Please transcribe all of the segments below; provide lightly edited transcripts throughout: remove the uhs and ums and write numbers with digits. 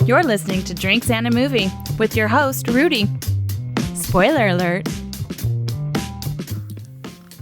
You're listening to Drinks and a Movie with your host, Rudy. Spoiler alert.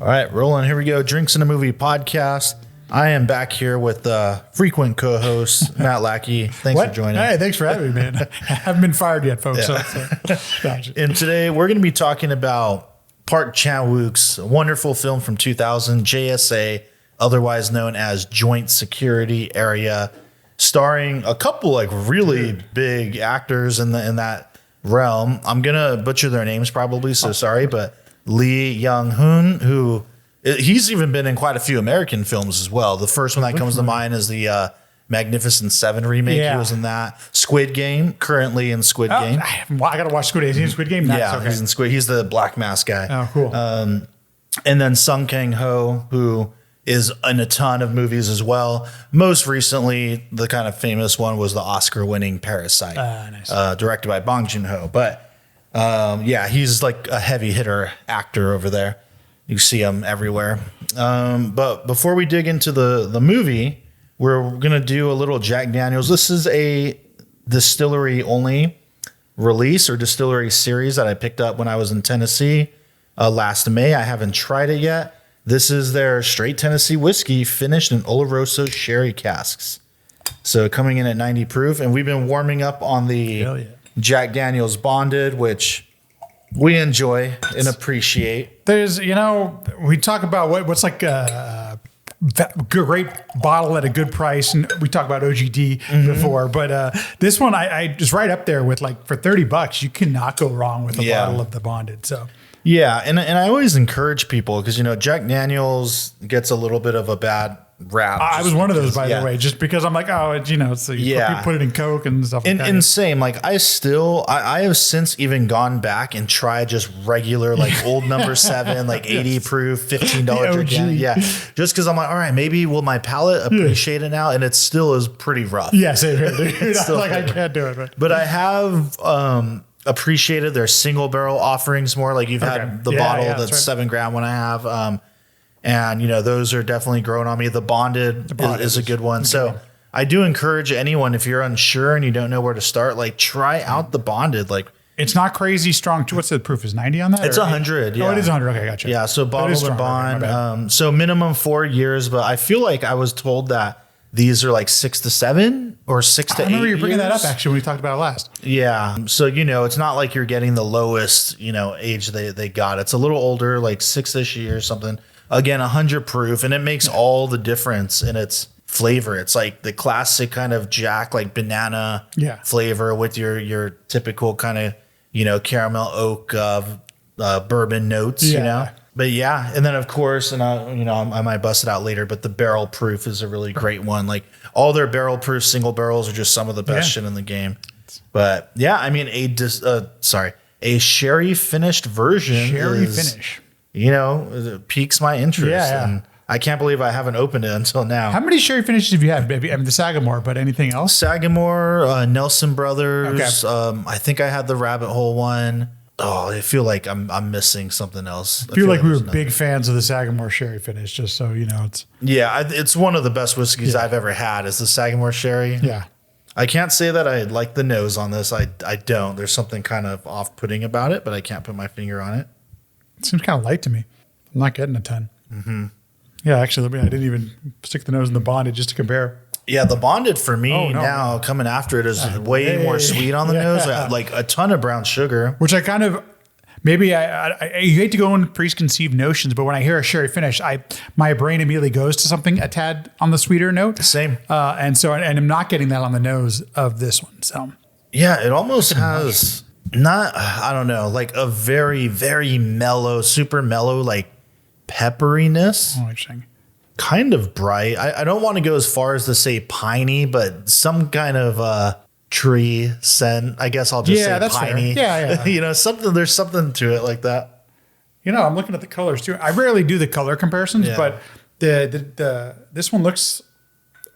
All right, rolling. Here we go. Drinks and a Movie podcast. I am back here with frequent co-host Matt Lackey. Thanks for joining. Hey, thanks for having me, man. I haven't been fired yet, folks. Yeah. So. And today we're going to be talking about Park Chan-wook's wonderful film from 2000, JSA, otherwise known as Joint Security Area, starring a couple like really big actors in that realm. I'm gonna butcher their names probably, so sorry, but Lee Young-hoon, who he's even been in quite a few American films as well. The first one that comes to mind is the Magnificent Seven remake. Yeah. He was in that. Squid Game, currently in Squid Game. I gotta watch Squid Game. Is he in Squid Game? Nice, Yeah, okay. he's in Squid. He's the Black Mask guy. Oh, cool. And then Sung Kang-ho, who is in a ton of movies as well. Most recently, the kind of famous one was the Oscar-winning Parasite, Nice. directed by Bong Joon-ho. But yeah, he's like a heavy hitter actor over there. You see him everywhere. But before we dig into the movie, we're going to do a little Jack Daniels. This is a distillery only release or distillery series that I picked up when I was in Tennessee last May. I haven't tried it yet. This is their straight Tennessee whiskey finished in Oloroso sherry casks. So coming in at 90 proof. And we've been warming up on the Jack Daniels Bonded, which we enjoy and appreciate. There's, we talk about what's like a great bottle at a good price, and we talked about OGD before, but this one I just right up there with, like, for $30, you cannot go wrong with a bottle of the Bonded. So yeah, and I always encourage people because Jack Daniels gets a little bit of a bad rap. I was one of those, by the way, just because I'm like, so you put it in Coke and stuff like that. And same, like I have since even gone back and tried just regular, like old number 7, like 80 proof, $15 drink. Yeah. Just because I'm like, all right, maybe will my palate appreciate it now? And it still is pretty rough. Yeah, same here, dude. I can't do it. But I have appreciated their single barrel offerings more. Like you've had the bottle that's right. 7 gram when I have. And, those are definitely growing on me. The Bonded is a good one. So I do encourage anyone, if you're unsure and you don't know where to start, like try out the Bonded. Like it's not crazy strong. What's the proof? Is 90 on that? It's 100. Yeah. Oh, it is 100. Okay, gotcha. Yeah. So bottled and bond. So minimum 4 years. But I feel like I was told that these are like 6 to 7 or 6 to 8 years. I remember you bringing that up actually when we talked about it last. Yeah. So, it's not like you're getting the lowest, age they got. It's a little older, like 6-ish years, something. Again, 100 proof, and it makes all the difference in its flavor. It's like the classic kind of Jack, like banana flavor with your typical kind of, caramel oak bourbon notes, But yeah, and then of course, and I might bust it out later, but the barrel proof is a really great one. Like all their barrel proof single barrels are just some of the best shit in the game. But yeah, I mean a sherry finished version. Finish. It piques my interest. Yeah. And I can't believe I haven't opened it until now. How many sherry finishes have you had, baby? I mean, the Sagamore, but anything else? Sagamore, Nelson Brothers. Okay. I think I had the Rabbit Hole one. Oh, I feel like I'm missing something else. I feel like we were big fans of the Sagamore sherry finish, just so you know. It's one of the best whiskeys I've ever had is the Sagamore sherry. Yeah. I can't say that I like the nose on this. I don't. There's something kind of off-putting about it, but I can't put my finger on it. It seems kind of light to me. I'm not getting a ton. Mm-hmm. Yeah, actually, I didn't even stick the nose in the Bonded just to compare. Yeah, the Bonded for me now coming after it is way more sweet on the nose, like a ton of brown sugar. Which I kind of maybe I hate to go in preconceived notions, but when I hear a sherry finish, my brain immediately goes to something a tad on the sweeter note. Same. And I'm not getting that on the nose of this one. So yeah, it almost has. I don't know, like a very, very mellow, super mellow, like pepperiness. Oh, interesting. Kind of bright. I don't want to go as far as to say piney, but some kind of tree scent. I guess I'll just say that's piney. Fair. Yeah. There's something to it like that. I'm looking at the colors too. I rarely do the color comparisons, but this one looks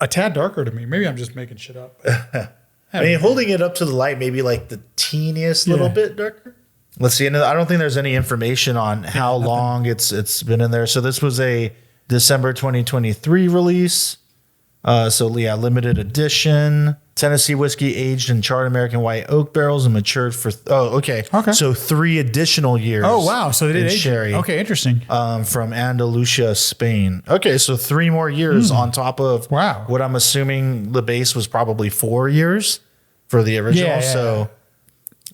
a tad darker to me. Maybe I'm just making shit up. I mean, holding it up to the light, maybe like the teeniest little bit darker. Let's see. And I don't think there's any information on how long it's been in there. So this was a December 2023 release. Limited edition. Tennessee whiskey aged in charred American white oak barrels and matured for okay. So 3 additional years. Oh wow! So they did age sherry. Okay, interesting. From Andalusia, Spain. Okay, so 3 more years on top of what I'm assuming the base was probably 4 years for the original. Yeah. So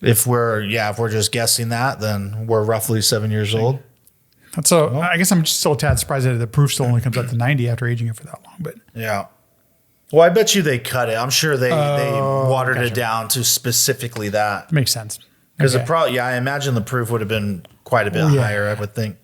if we're just guessing that, then we're roughly 7 years old. So I guess I'm just still a tad surprised that the proof still only comes up to 90 after aging it for that long. But yeah. Well, I bet you they cut it. I'm sure they watered it down to specifically that. Makes sense. Because I imagine the proof would have been quite a bit higher, I would think.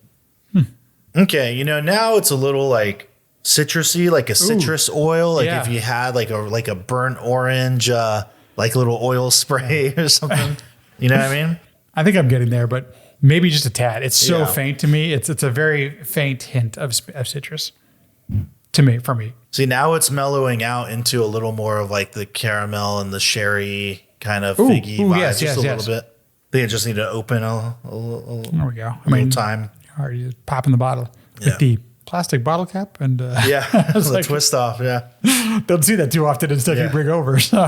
Okay, now it's a little like citrusy, like a citrus oil. Like if you had like a burnt orange, like little oil spray or something. You know what I mean? I think I'm getting there, but maybe just a tad. It's so faint to me. It's a very faint hint of citrus for me. See, now it's mellowing out into a little more of like the caramel and the sherry kind of figgy vibe, just a little bit. I think I just need to open a there we go. Time. Already just popping the bottle with the plastic bottle cap and the like, twist off. Yeah, don't see that too often in stuff you bring over. So.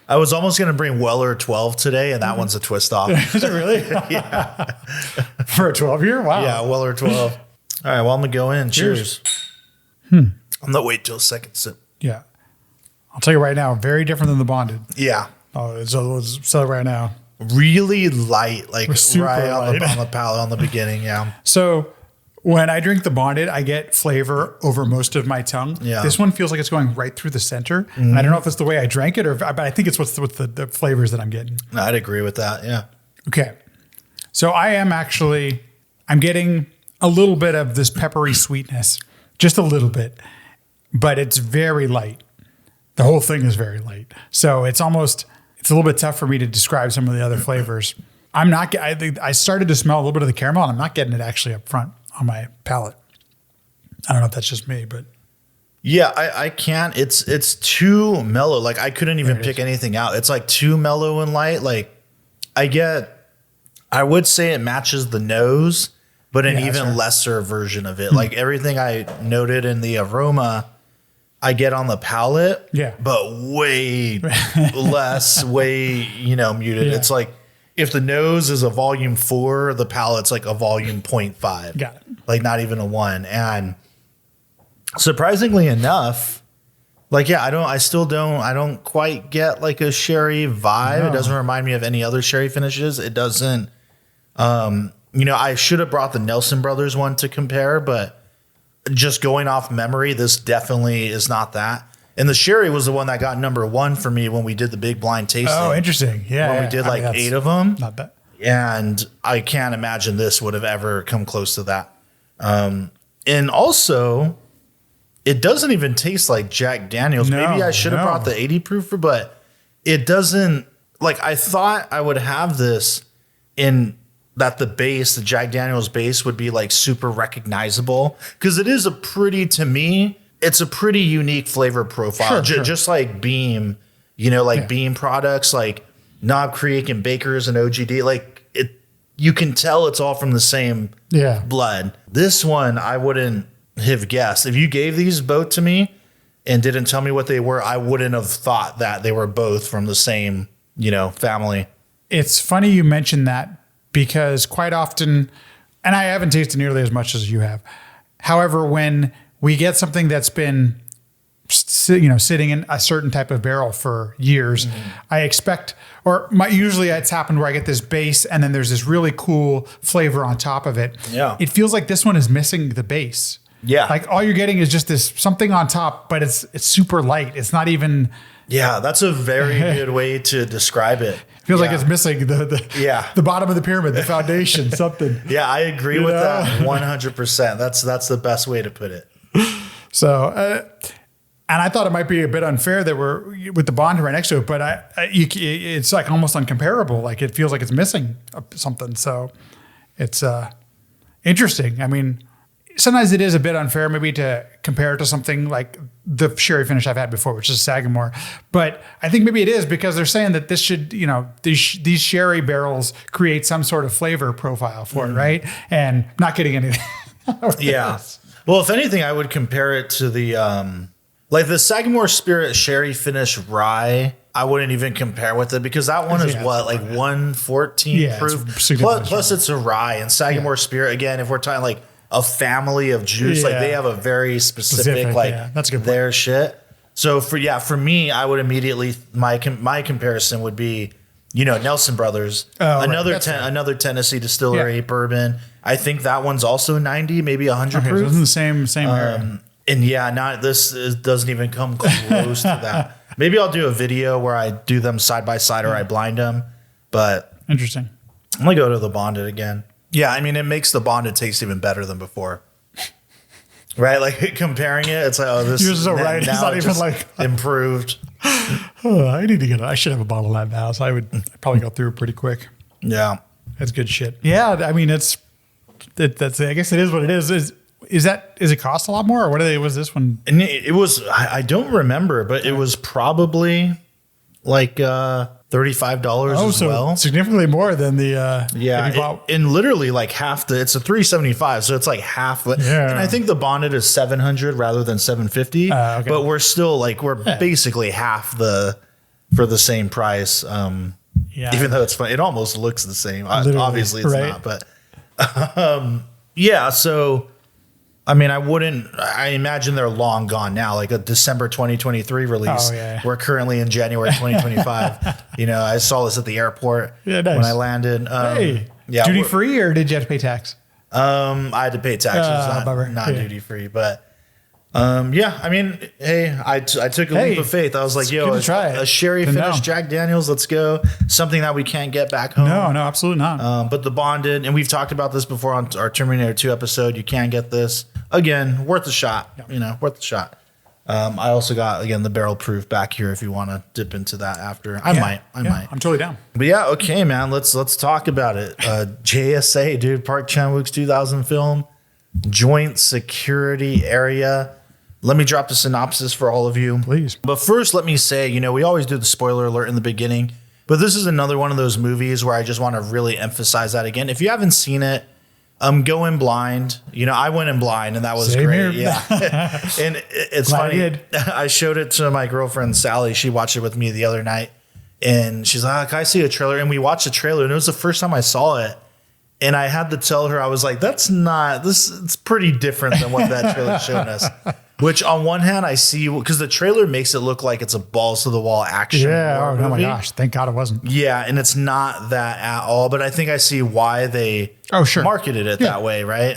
I was almost going to bring Weller 12 today, and that one's a twist off. Is it really? Yeah. For a 12-year? Wow. Yeah, Weller 12. All right, well, I'm going to go in. Cheers. I'm not wait till second sip. Yeah. I'll tell you right now, very different than the bonded. Yeah. So let's sell it right now. Really light, like right light. on the palate on the beginning, yeah. So when I drink the bonded, I get flavor over most of my tongue. Yeah. This one feels like it's going right through the center. I don't know if it's the way I drank it, but I think it's what's the flavors that I'm getting. I'd agree with that, yeah. Okay. So I'm getting a little bit of this peppery sweetness, just a little bit, but it's very light. The whole thing is very light. So it's a little bit tough for me to describe some of the other flavors. I started to smell a little bit of the caramel, and I'm not getting it actually up front on my palate. I don't know if that's just me, but yeah, I can't. It's too mellow. Like I couldn't even pick anything out. It's like too mellow and light. Like I would say it matches the nose, but an even lesser version of it. Like everything I noted in the aroma, I get on the palate, but way less, way muted. It's like if the nose is a volume 4, the palate's like a volume 0.5. Got it. Like not even a 1. And surprisingly enough, like I don't quite get like a sherry vibe. No. It doesn't remind me of any other sherry finishes. It doesn't. I should have brought the Nelson Brothers one to compare, but just going off memory, this definitely is not that. And the sherry was the one that got number 1 for me when we did the big blind tasting. Oh, interesting. Yeah. When we did 8 of them. Not bad. And I can't imagine this would have ever come close to that. And also, it doesn't even taste like Jack Daniels. No, maybe I should have brought the 80 proofer, but it doesn't. Like I thought I would have this in that the Jack Daniels base would be like super recognizable, because it is to me, it's a pretty unique flavor profile. Sure. Just like Beam, Beam products like Knob Creek and Baker's and OGD, like you can tell it's all from the same blood. This one, I wouldn't have guessed. If you gave these both to me and didn't tell me what they were, I wouldn't have thought that they were both from the same, family. It's funny you mentioned that, because quite often, and I haven't tasted nearly as much as you have. However, when we get something that's been sitting in a certain type of barrel for years, I expect, usually it's happened where I get this base and then there's this really cool flavor on top of it. Yeah. It feels like this one is missing the base. Yeah. Like all you're getting is just this something on top, but it's super light. It's not even. Yeah, that's a very good way to describe it. Feels like it's missing the bottom of the pyramid, the foundation, something. Yeah, I agree with that 100%. That's the best way to put it. So, and I thought it might be a bit unfair that we're with the bond right next to it, but it's like almost uncomparable. Like it feels like it's missing something. So it's interesting. I mean, sometimes it is a bit unfair maybe to compare it to something like the sherry finish I've had before, which is Sagamore. But I think maybe it is because they're saying that this should, these sherry barrels create some sort of flavor profile for it, right? And not getting anything. Yeah. Well, if anything, I would compare it to the Like the Sagamore Spirit Sherry Finish Rye, I wouldn't even compare with it because that one is what, like 114 proof? Plus it's a rye. And Sagamore Spirit, again, if we're talking like a family of juice, like they have a very specific that's a good their shit. So for me, I would immediately, my comparison would be, Nelson Brothers, another Tennessee distillery bourbon. I think that one's also 90, maybe 100 proof. So it's in the same area. And this doesn't even come close to that. Maybe I'll do a video where I do them side by side or I blind them. But interesting. I'm going to go to the bonded again. Yeah, I mean, it makes the bonded taste even better than before. Right? Like comparing it, it's like, oh, this You're so right. It's not even like improved. I need to get I should have a bottle of that now. So I'd probably go through it pretty quick. Yeah. That's good shit. Yeah. I mean, I guess it is what it is. Is it cost a lot more or was this one? And it was, I don't remember, but it was probably like $35 as well. Significantly more than the and literally like half it's a $375, so it's like half. And I think the bonded is $700 rather than $750. But we're still basically half for the same price. Even though it's fun, it almost looks the same. Obviously, it's not, but So. I mean, I imagine they're long gone now, like a December 2023 release. We're currently in January 2025. I saw this at the airport when I landed. Duty free or did you have to pay tax? I had to pay taxes, not duty free, but I mean, hey, I took a leap of faith. I was like, yo, a sherry finish Jack Daniels, let's go. Something that we can't get back home. No, absolutely not. But the bonded, and we've talked about this before on our Terminator 2 episode, you can get this. Again, worth a shot, worth a shot. I also got, again, the barrel proof back here if you want to dip into that after. I might. I'm totally down. But yeah, okay, man, let's talk about it. JSA, dude, Park Chan-wook's 2000 film, Joint Security Area. Let me drop the synopsis for all of you. Please. But first, let me say, we always do the spoiler alert in the beginning, but this is another one of those movies where I just want to really emphasize that again. If you haven't seen it, go in blind. I went in blind and that was Same great. Here. Yeah. And it's funny. I showed it to my girlfriend, Sally. She watched it with me the other night and she's like, can I see a trailer? And we watched the trailer and it was the first time I saw it. And I had to tell her, I was like, it's pretty different than what that trailer's showing us. Which on one hand, I see, because the trailer makes it look like it's a balls to the wall action. Yeah. Oh my gosh. Thank God it wasn't. Yeah. And it's not that at all. But I think I see why they marketed it that way. Right.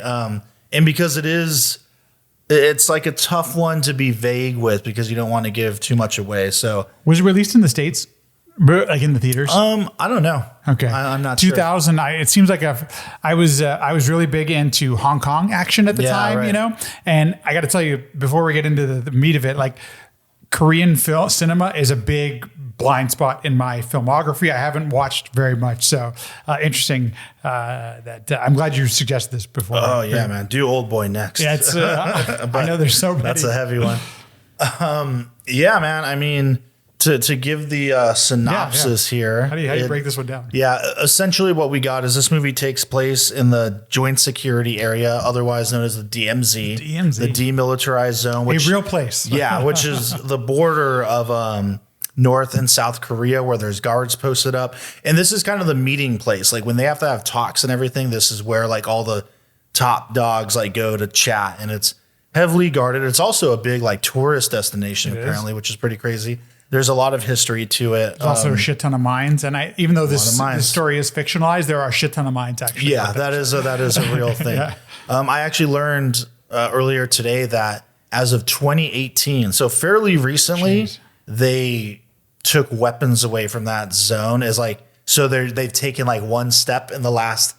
And because it's like a tough one to be vague with because you don't want to give too much away. So was it released in the States? Like in the theaters? I don't know. Okay. I'm not 2000, sure. It seems like I was really big into Hong Kong action at the time, and I got to tell you, before we get into the meat of it, like Korean cinema is a big blind spot in my filmography. I haven't watched very much. So interesting that I'm glad you suggested this before. Oh yeah, man. Do Old Boy next. Yeah, it's, I know there's so many. That's a heavy one. Yeah, man. I mean, to give the synopsis here. How do you break this one down? Yeah, essentially what we got is this movie takes place in the Joint Security Area, otherwise known as the DMZ. The Demilitarized Zone. Which, a real place. Yeah, which is the border of North and South Korea where there's guards posted up. And this is kind of the meeting place. Like when they have to have talks and everything, this is where like all the top dogs like go to chat, and it's heavily guarded. It's also a big like tourist destination apparently, which is pretty crazy. There's a lot of history to it. There's also a shit ton of mines, and even though this story is fictionalized, there are a shit ton of mines actually. Yeah, that is a real thing. I actually learned earlier today that as of 2018, so fairly recently, they took weapons away from that zone. They've taken like one step in the last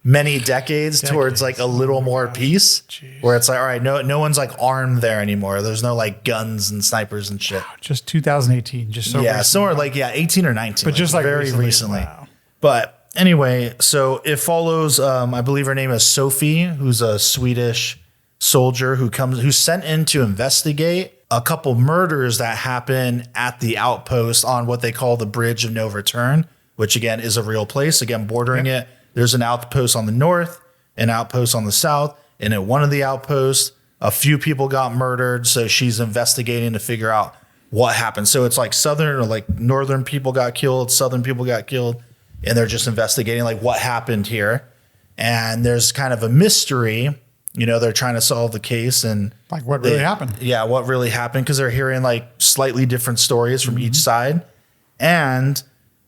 many decades towards like a little more peace. Where it's like, all right, no one's like armed there anymore. There's no like guns and snipers and shit. Wow, just 2018, just so recently. Somewhere like 18 or 19, but just like very recently. Wow. But anyway, so it follows. I believe her name is Sophie, who's a Swedish soldier who's sent in to investigate a couple murders that happen at the outpost on what they call the Bridge of No Return, which again is a real place. Again, bordering it. There's an outpost on the north, an outpost on the south, and at one of the outposts, A few people got murdered, so she's investigating to figure out what happened. So it's like southern or like northern people got killed, southern people got killed, and they're just investigating like what happened here. And there's kind of a mystery. You know, they're trying to solve the case and like what really happened. Yeah, what really happened, because they're hearing like slightly different stories from each side. And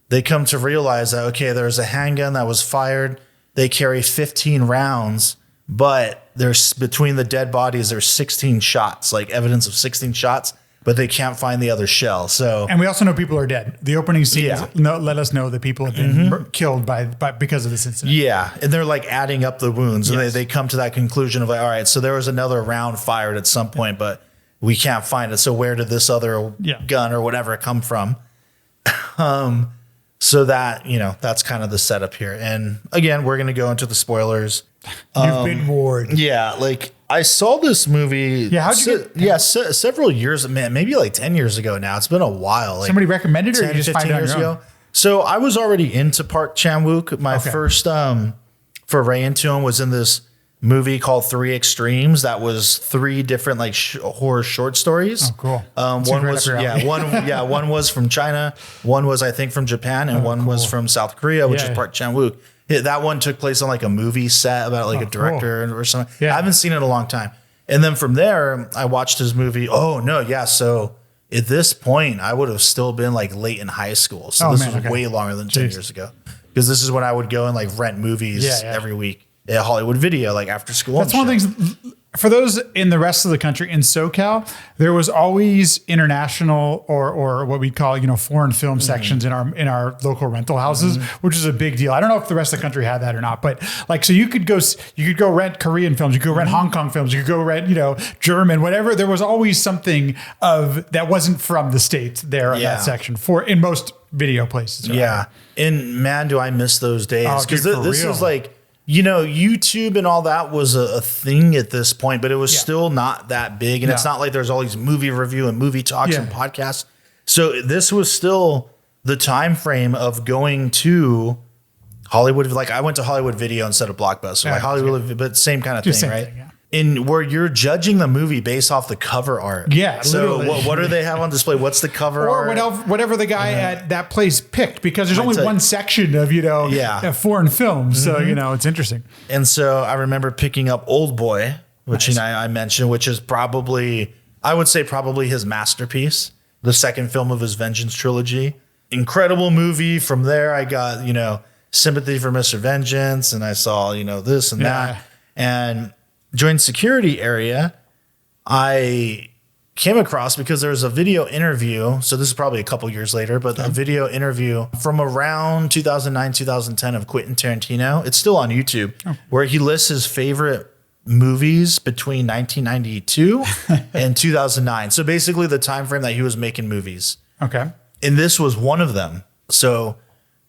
they come to realize that, okay, there's a handgun that was fired. They carry 15 rounds, but there's between the dead bodies, there's 16 shots, like evidence of 16 shots, but they can't find the other shell. So, and we also know people are dead. The opening scenes let us know that people have been killed by because of this incident. Yeah, and they're like adding up the wounds, and they come to that conclusion of like, all right, so there was another round fired at some point, but we can't find it. So where did this other gun or whatever come from? So that, you know, that's kind of the setup here. And again, we're going to go into the spoilers. You've been warned. Yeah, like I saw this movie. Yeah, how'd you get? Several years, man, maybe like 10 years ago now. It's been a while. Like somebody recommended it, or 10, you just 15 find it years on your ago. own? So I was already into Park Chan-wook. My first foray into him was in this movie called 3 Extremes. That was 3 different like horror short stories. Oh, cool. One was from China, one was I think from Japan, and one was from South Korea, which is Park Chan-wook. That one took place on like a movie set about like a director or something. Yeah. I haven't seen it in a long time. And then from there, I watched his movie. Oh no, yeah. So at this point, I would have still been like late in high school. So this was way longer than 10 years ago, because this is when I would go and like rent movies every week at Hollywood Video, like after school. That's one of the things. For those in the rest of the country, in SoCal, there was always international or what we call, you know, foreign film sections in our local rental houses, which is a big deal. I don't know if the rest of the country had that or not, but like, so you could go rent Korean films, you could go rent Hong Kong films, you could go rent, you know, German, whatever. There was always something of that wasn't from the States there in that section in most video places. Right? Yeah. And man, do I miss those days. Because this was like, you know, YouTube and all that was a thing at this point, but it was still not that big. And it's not like there's all these movie review and movie talks and podcasts. So this was still the time frame of going to Hollywood. Like I went to Hollywood Video instead of Blockbuster, like Hollywood, but same kind of thing, right? In where you're judging the movie based off the cover art. Yeah. So what do they have on display? What's the cover art? Or whatever the guy at that place picked, because there's only one section of, you know, foreign films. So, you know, it's interesting. And so I remember picking up Old Boy, which I mentioned, which is probably his masterpiece, the second film of his Vengeance trilogy. Incredible movie. From there, I got, you know, Sympathy for Mr. Vengeance, and I saw, you know, this and that. And during security area, I came across, because there was a video interview. So this is probably a couple years later, but a video interview from around 2009, 2010 of Quentin Tarantino. It's still on YouTube, where he lists his favorite movies between 1992 and 2009. So basically the time frame that he was making movies. Okay. And this was one of them. So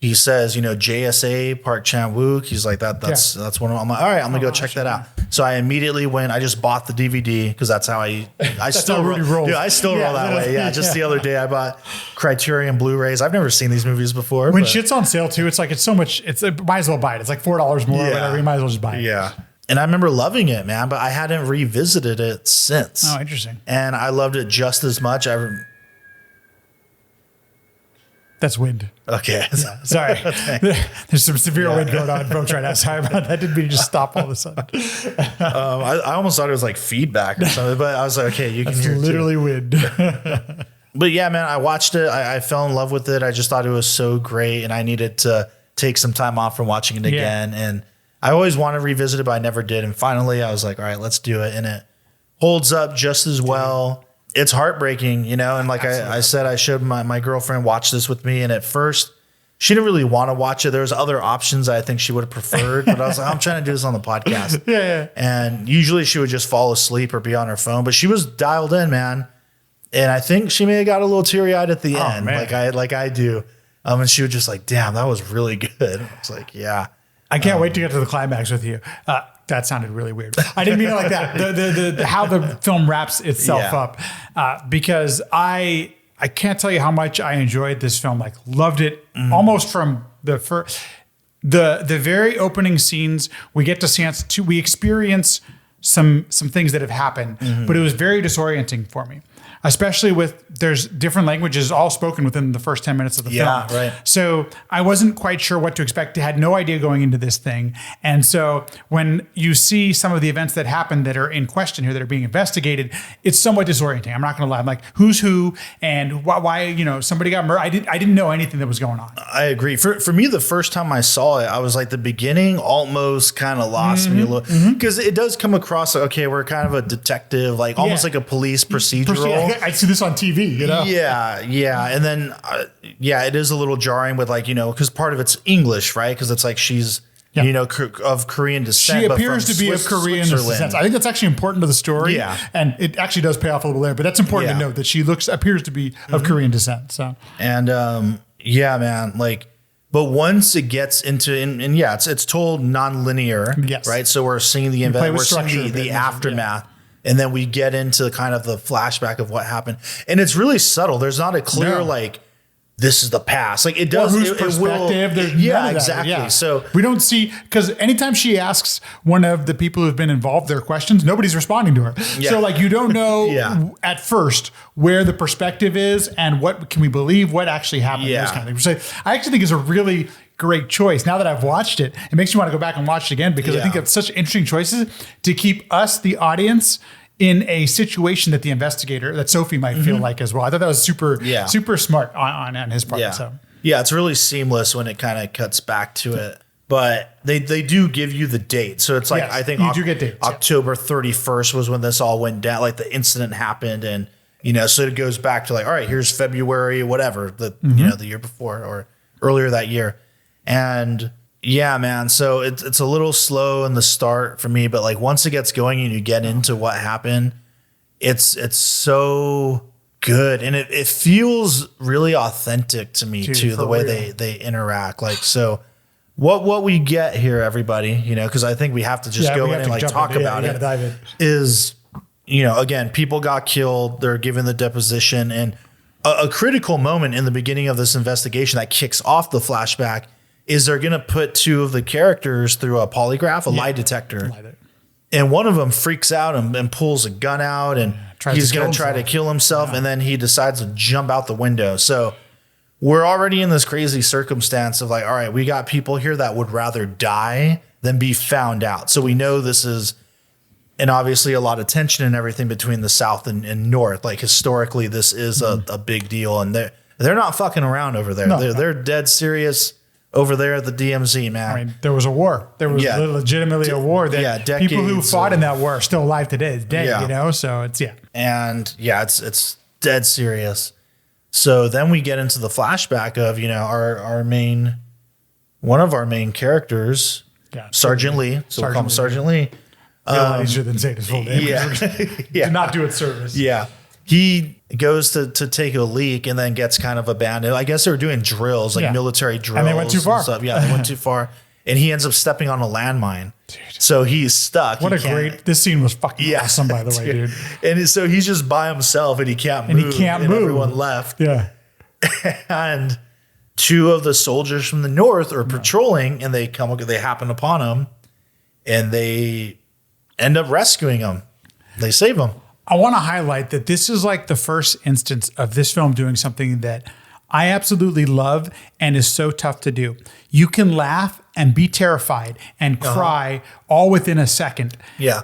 he says, you know, JSA, Park Chan-wook. He's like, that's one of them. I'm like, all right, I'm going to go check that out. So I immediately went, I just bought the DVD, because that's how I still roll. Dude, I still roll that way. Yeah. Just the other day I bought Criterion Blu-rays. I've never seen these movies before. When shit's on sale too, it's like, it's so much, might as well buy it. It's like $4 more or whatever. You might as well just buy it. Yeah. And I remember loving it, man, but I hadn't revisited it since. Oh, interesting. And I loved it just as much. That's wind. Okay. Yeah, sorry. There's some severe wind going on, folks, right now. Sorry about that. Didn't mean to just stop all of a sudden. I almost thought it was like feedback or something, but I was like, okay, you can hear it literally wind. But yeah, man, I watched it. I fell in love with it. I just thought it was so great, and I needed to take some time off from watching it again. And I always wanted to revisit it, but I never did. And finally, I was like, all right, let's do it. And it holds up just as well. It's heartbreaking, you know, and like I said, I showed my girlfriend watch this with me, and at first she didn't really want to watch it. There was other options I think she would have preferred, but I was like, I'm trying to do this on the podcast. And usually she would just fall asleep or be on her phone, but she was dialed in, man. And I think she may have got a little teary eyed at the end, man. like I do. And she was just like, damn, that was really good. I was like, yeah. I can't wait to get to the climax with you. That sounded really weird. I didn't mean it like that. The how the film wraps itself up, because I can't tell you how much I enjoyed this film. Like, loved it almost from the first, the very opening scenes. We get to we experience some things that have happened, but it was very disorienting for me, especially with there's different languages all spoken within the first 10 minutes of the film. Right. So I wasn't quite sure what to expect. I had no idea going into this thing. And so when you see some of the events that happened that are in question here that are being investigated, it's somewhat disorienting. I'm not going to lie. I'm like, who's who and why somebody got murdered. I didn't know anything that was going on. I agree. For me, the first time I saw it, I was like, the beginning almost kind of lost me a little, because it does come across, okay, we're kind of a detective, like almost like a police procedural. I see this on TV, Yeah. And then, it is a little jarring with because part of it's English, right? Because it's like she's, of Korean descent. She appears to be of Korean descent. I think that's actually important to the story. Yeah. And it actually does pay off a little there, but that's important to note that she appears to be of Korean descent. So, and, man, but once it gets into, it's told non-linear, right? So we're seeing the event, we're seeing the aftermath. Yeah. And then we get into kind of the flashback of what happened. And it's really subtle. There's not a clear, this is the past. Like it does. Whose perspective. Exactly. Yeah. So we don't see, because anytime she asks one of the people who've been involved their questions, nobody's responding to her. Yeah. So you don't know at first where the perspective is and what can we believe, what actually happened. Those kind of things. So I actually think is a really great choice. Now that I've watched it, it makes me want to go back and watch it again because I think it's such interesting choices to keep us, the audience, in a situation that the investigator, that Sophie might feel like as well. I thought that was super smart on his part. Yeah. So. Yeah, it's really seamless when it kind of cuts back to it. But they do give you the date. So it's I think you do get dates, October 31st was when this all went down, the incident happened. And, so it goes back to all right, here's February, whatever, the year before or earlier that year. And yeah, man. So it's a little slow in the start for me, but once it gets going and you get into what happened, it's so good. And it feels really authentic to me too, the way they interact. So what we get here, everybody, because I think we have to just go in and talk about it, is, again, people got killed. They're given the deposition, and a critical moment in the beginning of this investigation that kicks off the flashback is they're going to put two of the characters through a polygraph, a lie detector. And one of them freaks out and pulls a gun out and he's going to try to kill himself. And then he decides to jump out the window. So we're already in this crazy circumstance of all right, we got people here that would rather die than be found out. So we know this is, and obviously a lot of tension and everything between the South and North. Historically, this is a big deal. And they're not fucking around over there. They're dead serious over there at the DMZ, man. I mean, there was a war. There was legitimately a war that people who fought in that war are still alive today. So it's, And it's dead serious. So then we get into the flashback of, one of our main characters, Sergeant Lee. So we'll call him Sergeant Lee. Easier than saying his full name. Did not do it service. Yeah. He goes to take a leak and then gets kind of abandoned. I guess they were doing drills, military drills. And they went too far. Yeah, they went too far. And he ends up stepping on a landmine. Dude. So he's stuck. This scene was fucking awesome, by the way, dude. And so he's just by himself and he can't move. And everyone left. Yeah. And two of the soldiers from the North are patrolling and they happen upon him and they end up rescuing him. They save him. I want to highlight that this is the first instance of this film doing something that I absolutely love and is so tough to do. You can laugh and be terrified and cry all within a second. Yeah.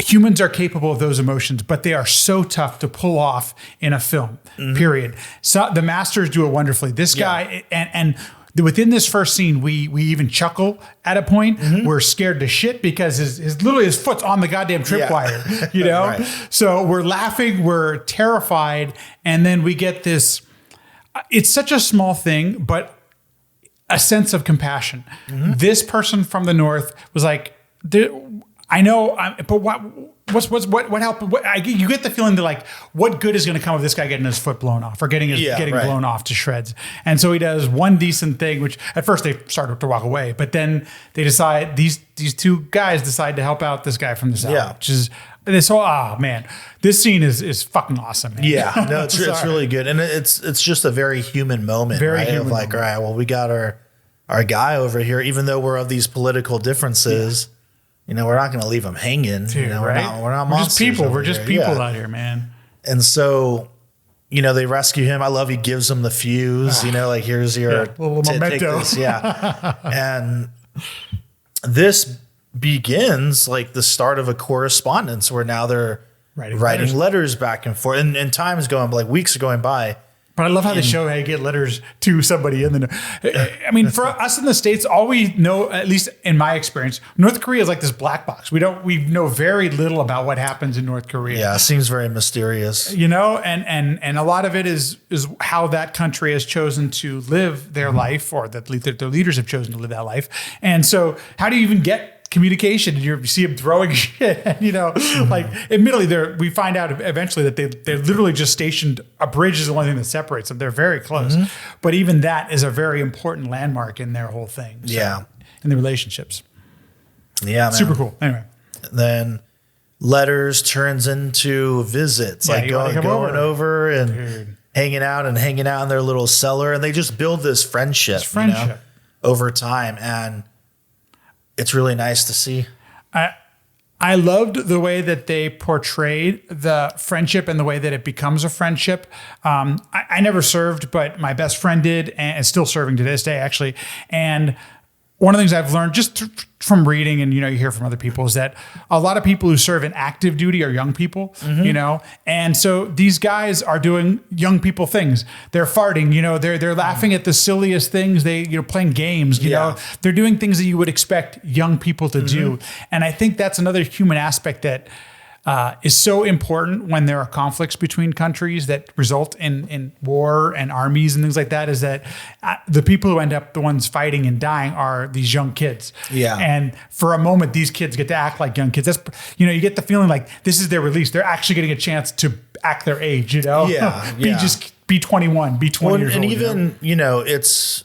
Humans are capable of those emotions, but they are so tough to pull off in a film, period. So the masters do it wonderfully. This guy, and within this first scene, we even chuckle at a point. We're scared to shit because his foot's on the goddamn tripwire, Right. So we're laughing, we're terrified, and then we get this. It's such a small thing, but a sense of compassion. This person from the North was like, I know, but what helped? You get the feeling that what good is going to come of this guy getting his foot blown off or getting blown off to shreds? And so he does one decent thing, which at first they started to walk away, but then they decide these two guys decide to help out this guy from the South, which is this whole man. This scene is fucking awesome, man. Yeah, no, it's really good, and it's just a very human moment, all right, well, we got our guy over here, even though we're of these political differences. we're not going to leave them hanging. Dude, right? We're not We're just monsters. people. over We're just here. people Yeah. out here, man. And so, they rescue him. I love he gives them the fuse, like here's your little take memento. this. Yeah. And this begins like the start of a correspondence where now they're writing letters back and forth. And time is going, like weeks are going by. But I love how they show how you get letters to somebody in the. I mean, for us in the States, all we know, at least in my experience, North Korea is like this black box. We know very little about what happens in North Korea. Yeah, it seems very mysterious. And a lot of it is how that country has chosen to live their life, or that their leaders have chosen to live that life. And so, how do you even get communication? And you see them throwing shit, and like admittedly, we find out eventually that they literally just stationed a bridge is the only thing that separates them. They're very close, but even that is a very important landmark in their whole thing. So, in the relationships. Yeah, man. Super cool. Anyway, then letters turns into visits, like going over and hanging out in their little cellar, and they just build this friendship. Over time, and it's really nice to see. I loved the way that they portrayed the friendship and the way that it becomes a friendship. I never served, but my best friend did, and is still serving to this day, actually. And one of the things I've learned just from reading, and you hear from other people, is that a lot of people who serve in active duty are young people, and so these guys are doing young people things. They're farting, they're laughing at the silliest things. They, playing games, they're doing things that you would expect young people to do. And I think that's another human aspect that is so important when there are conflicts between countries that result in war and armies and things like that, is that the people who end up the ones fighting and dying are these young kids. Yeah. And for a moment, these kids get to act like young kids. That's, you get the feeling like this is their release. They're actually getting a chance to act their age, Yeah. Be 21, be 20 years old. And even, it's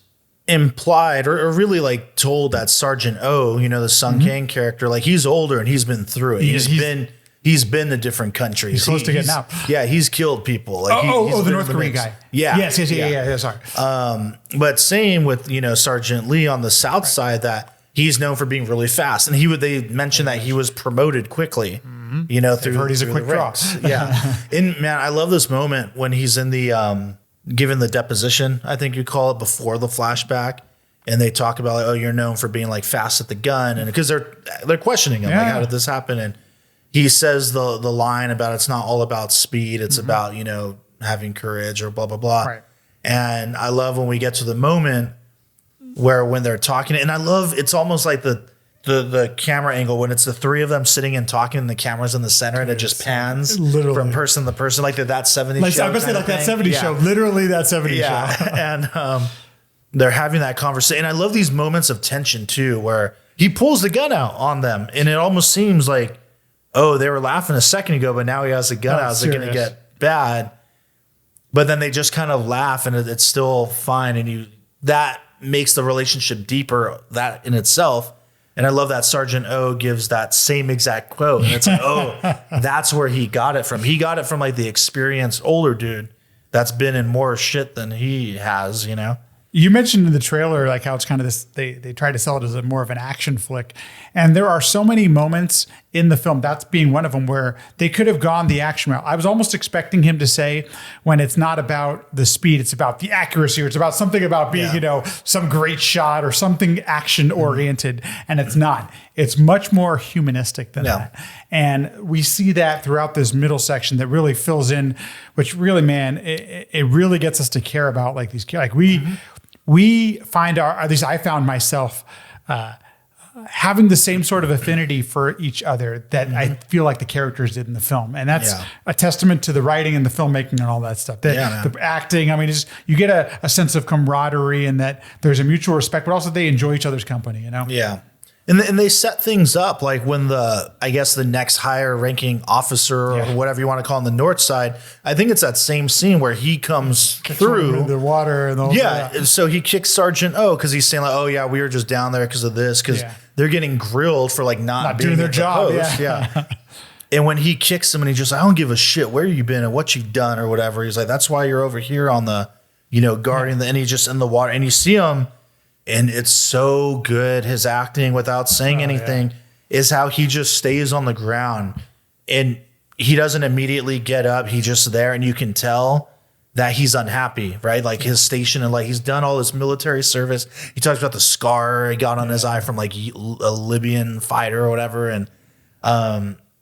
implied or really like told that Sergeant O, the Sung Kang character, like he's older and he's been through it. He's been to different countries. He's close to getting out. Yeah, he's killed people. Like the North Korean guy. Yeah. Yes. Sorry. But same with Sergeant Lee on the south side, that he's known for being really fast, and they mentioned that he was promoted quickly. Through heard he's a quick draw. Yeah, and man, I love this moment when he's in the given the deposition, I think you call it, before the flashback. And they talk about like, you're known for being like fast at the gun, and because they're questioning him, like, how did this happen? And he says the line about it's not all about speed, it's about, having courage or blah, blah, blah. Right. And I love when we get to the moment when they're talking, and I love, it's almost like the camera angle when it's the three of them sitting and talking and the camera's in the center and it just pans from person to person, like that 70s show. I was going to say like that 70s show, literally that 70s show. And they're having that conversation. And I love these moments of tension too, where he pulls the gun out on them and it almost seems like, they were laughing a second ago, but now he has a gun out. Is it going to get bad? But then they just kind of laugh and it's still fine. And that makes the relationship deeper, that in itself. And I love that Sergeant O gives that same exact quote. And it's like, that's where he got it from. He got it from like the experienced older dude that's been in more shit than he has, You mentioned in the trailer like how it's kind of this, they try to sell it as more of an action flick. And there are so many moments in the film, that's being one of them, where they could have gone the action route. I was almost expecting him to say, when it's not about the speed, it's about the accuracy, or it's about something about being, some great shot or something action oriented. And it's not. It's much more humanistic than that. And we see that throughout this middle section that really fills in, which really, man, it really gets us to care about like these, like we find at least I found myself having the same sort of affinity for each other that I feel like the characters did in the film. And that's a testament to the writing and the filmmaking and all that stuff. The acting, I mean, you get a sense of camaraderie and that there's a mutual respect, but also they enjoy each other's company, Yeah. And they set things up like when the next higher ranking officer or whatever you want to call on the north side, I think it's that same scene where he comes through the water and all that. And so he kicks Sergeant O because he's saying like, we were just down there because of this, because they're getting grilled for like not being doing their job. And when he kicks him and he's just like, I don't give a shit where you been and what you've done or whatever. He's like, that's why you're over here on the, guarding and he's just in the water and you see him. And it's so good, his acting without saying anything. is how he just stays on the ground and he doesn't immediately get up. He's just there, and you can tell that he's unhappy, right? Like his station, and like he's done all this military service. He talks about the scar he got on his eye from like a Libyan fighter or whatever. And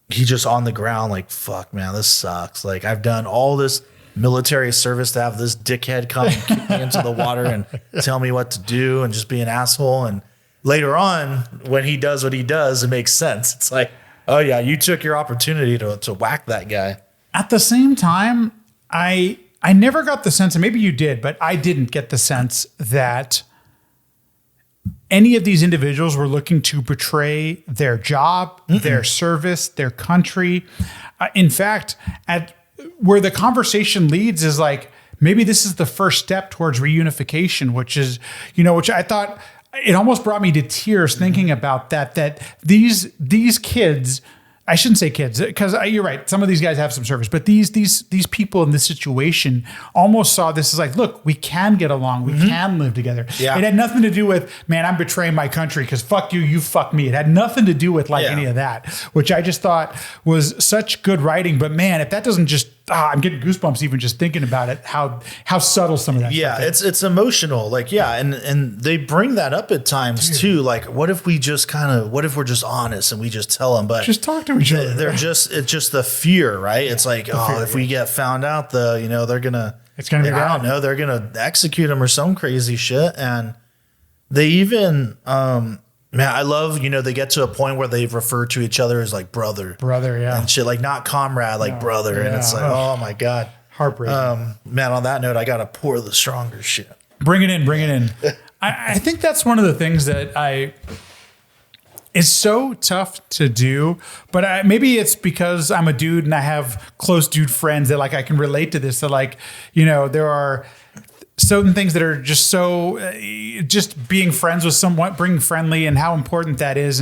he's just on the ground like, fuck, man, this sucks. Like I've done all this military service to have this dickhead come and kick me into the water and tell me what to do and just be an asshole. And later on, when he does what he does, it makes sense. It's like, oh yeah, you took your opportunity to whack that guy. At the same time, I never got the sense, and maybe you did, but I didn't get the sense that any of these individuals were looking to betray their job, their service, their country. In fact, where the conversation leads is like, maybe this is the first step towards reunification, which is, which I thought it almost brought me to tears thinking about that these kids, I shouldn't say kids, because you're right. Some of these guys have some service, but these people in this situation almost saw this as like, look, we can get along, we can live together. Yeah. It had nothing to do with, man, I'm betraying my country because fuck you, you fuck me. It had nothing to do with like any of that, which I just thought was such good writing. But man, if that doesn't just, I'm getting goosebumps even just thinking about it. How subtle some of that. Yeah, stuff is. it's emotional. Like and they bring that up at times too. Like, what if we're just honest and we just tell them? But just talk to each other. It's just the fear, right? It's like, if we get found out, they're gonna. It's gonna be bad. I don't know. They're gonna execute him or some crazy shit. And they even, man, I love, they get to a point where they refer to each other as like brother, yeah, and shit, like not comrade, like brother, and it's like, oh my god, heartbreaking. Man, on that note, I gotta pour the stronger shit. Bring it in. I think that's one of the things that it's so tough to do, but maybe it's because I'm a dude and I have close dude friends that like I can relate to this. That like, there are certain things that are just so, just being friends with someone, being friendly, and how important that is.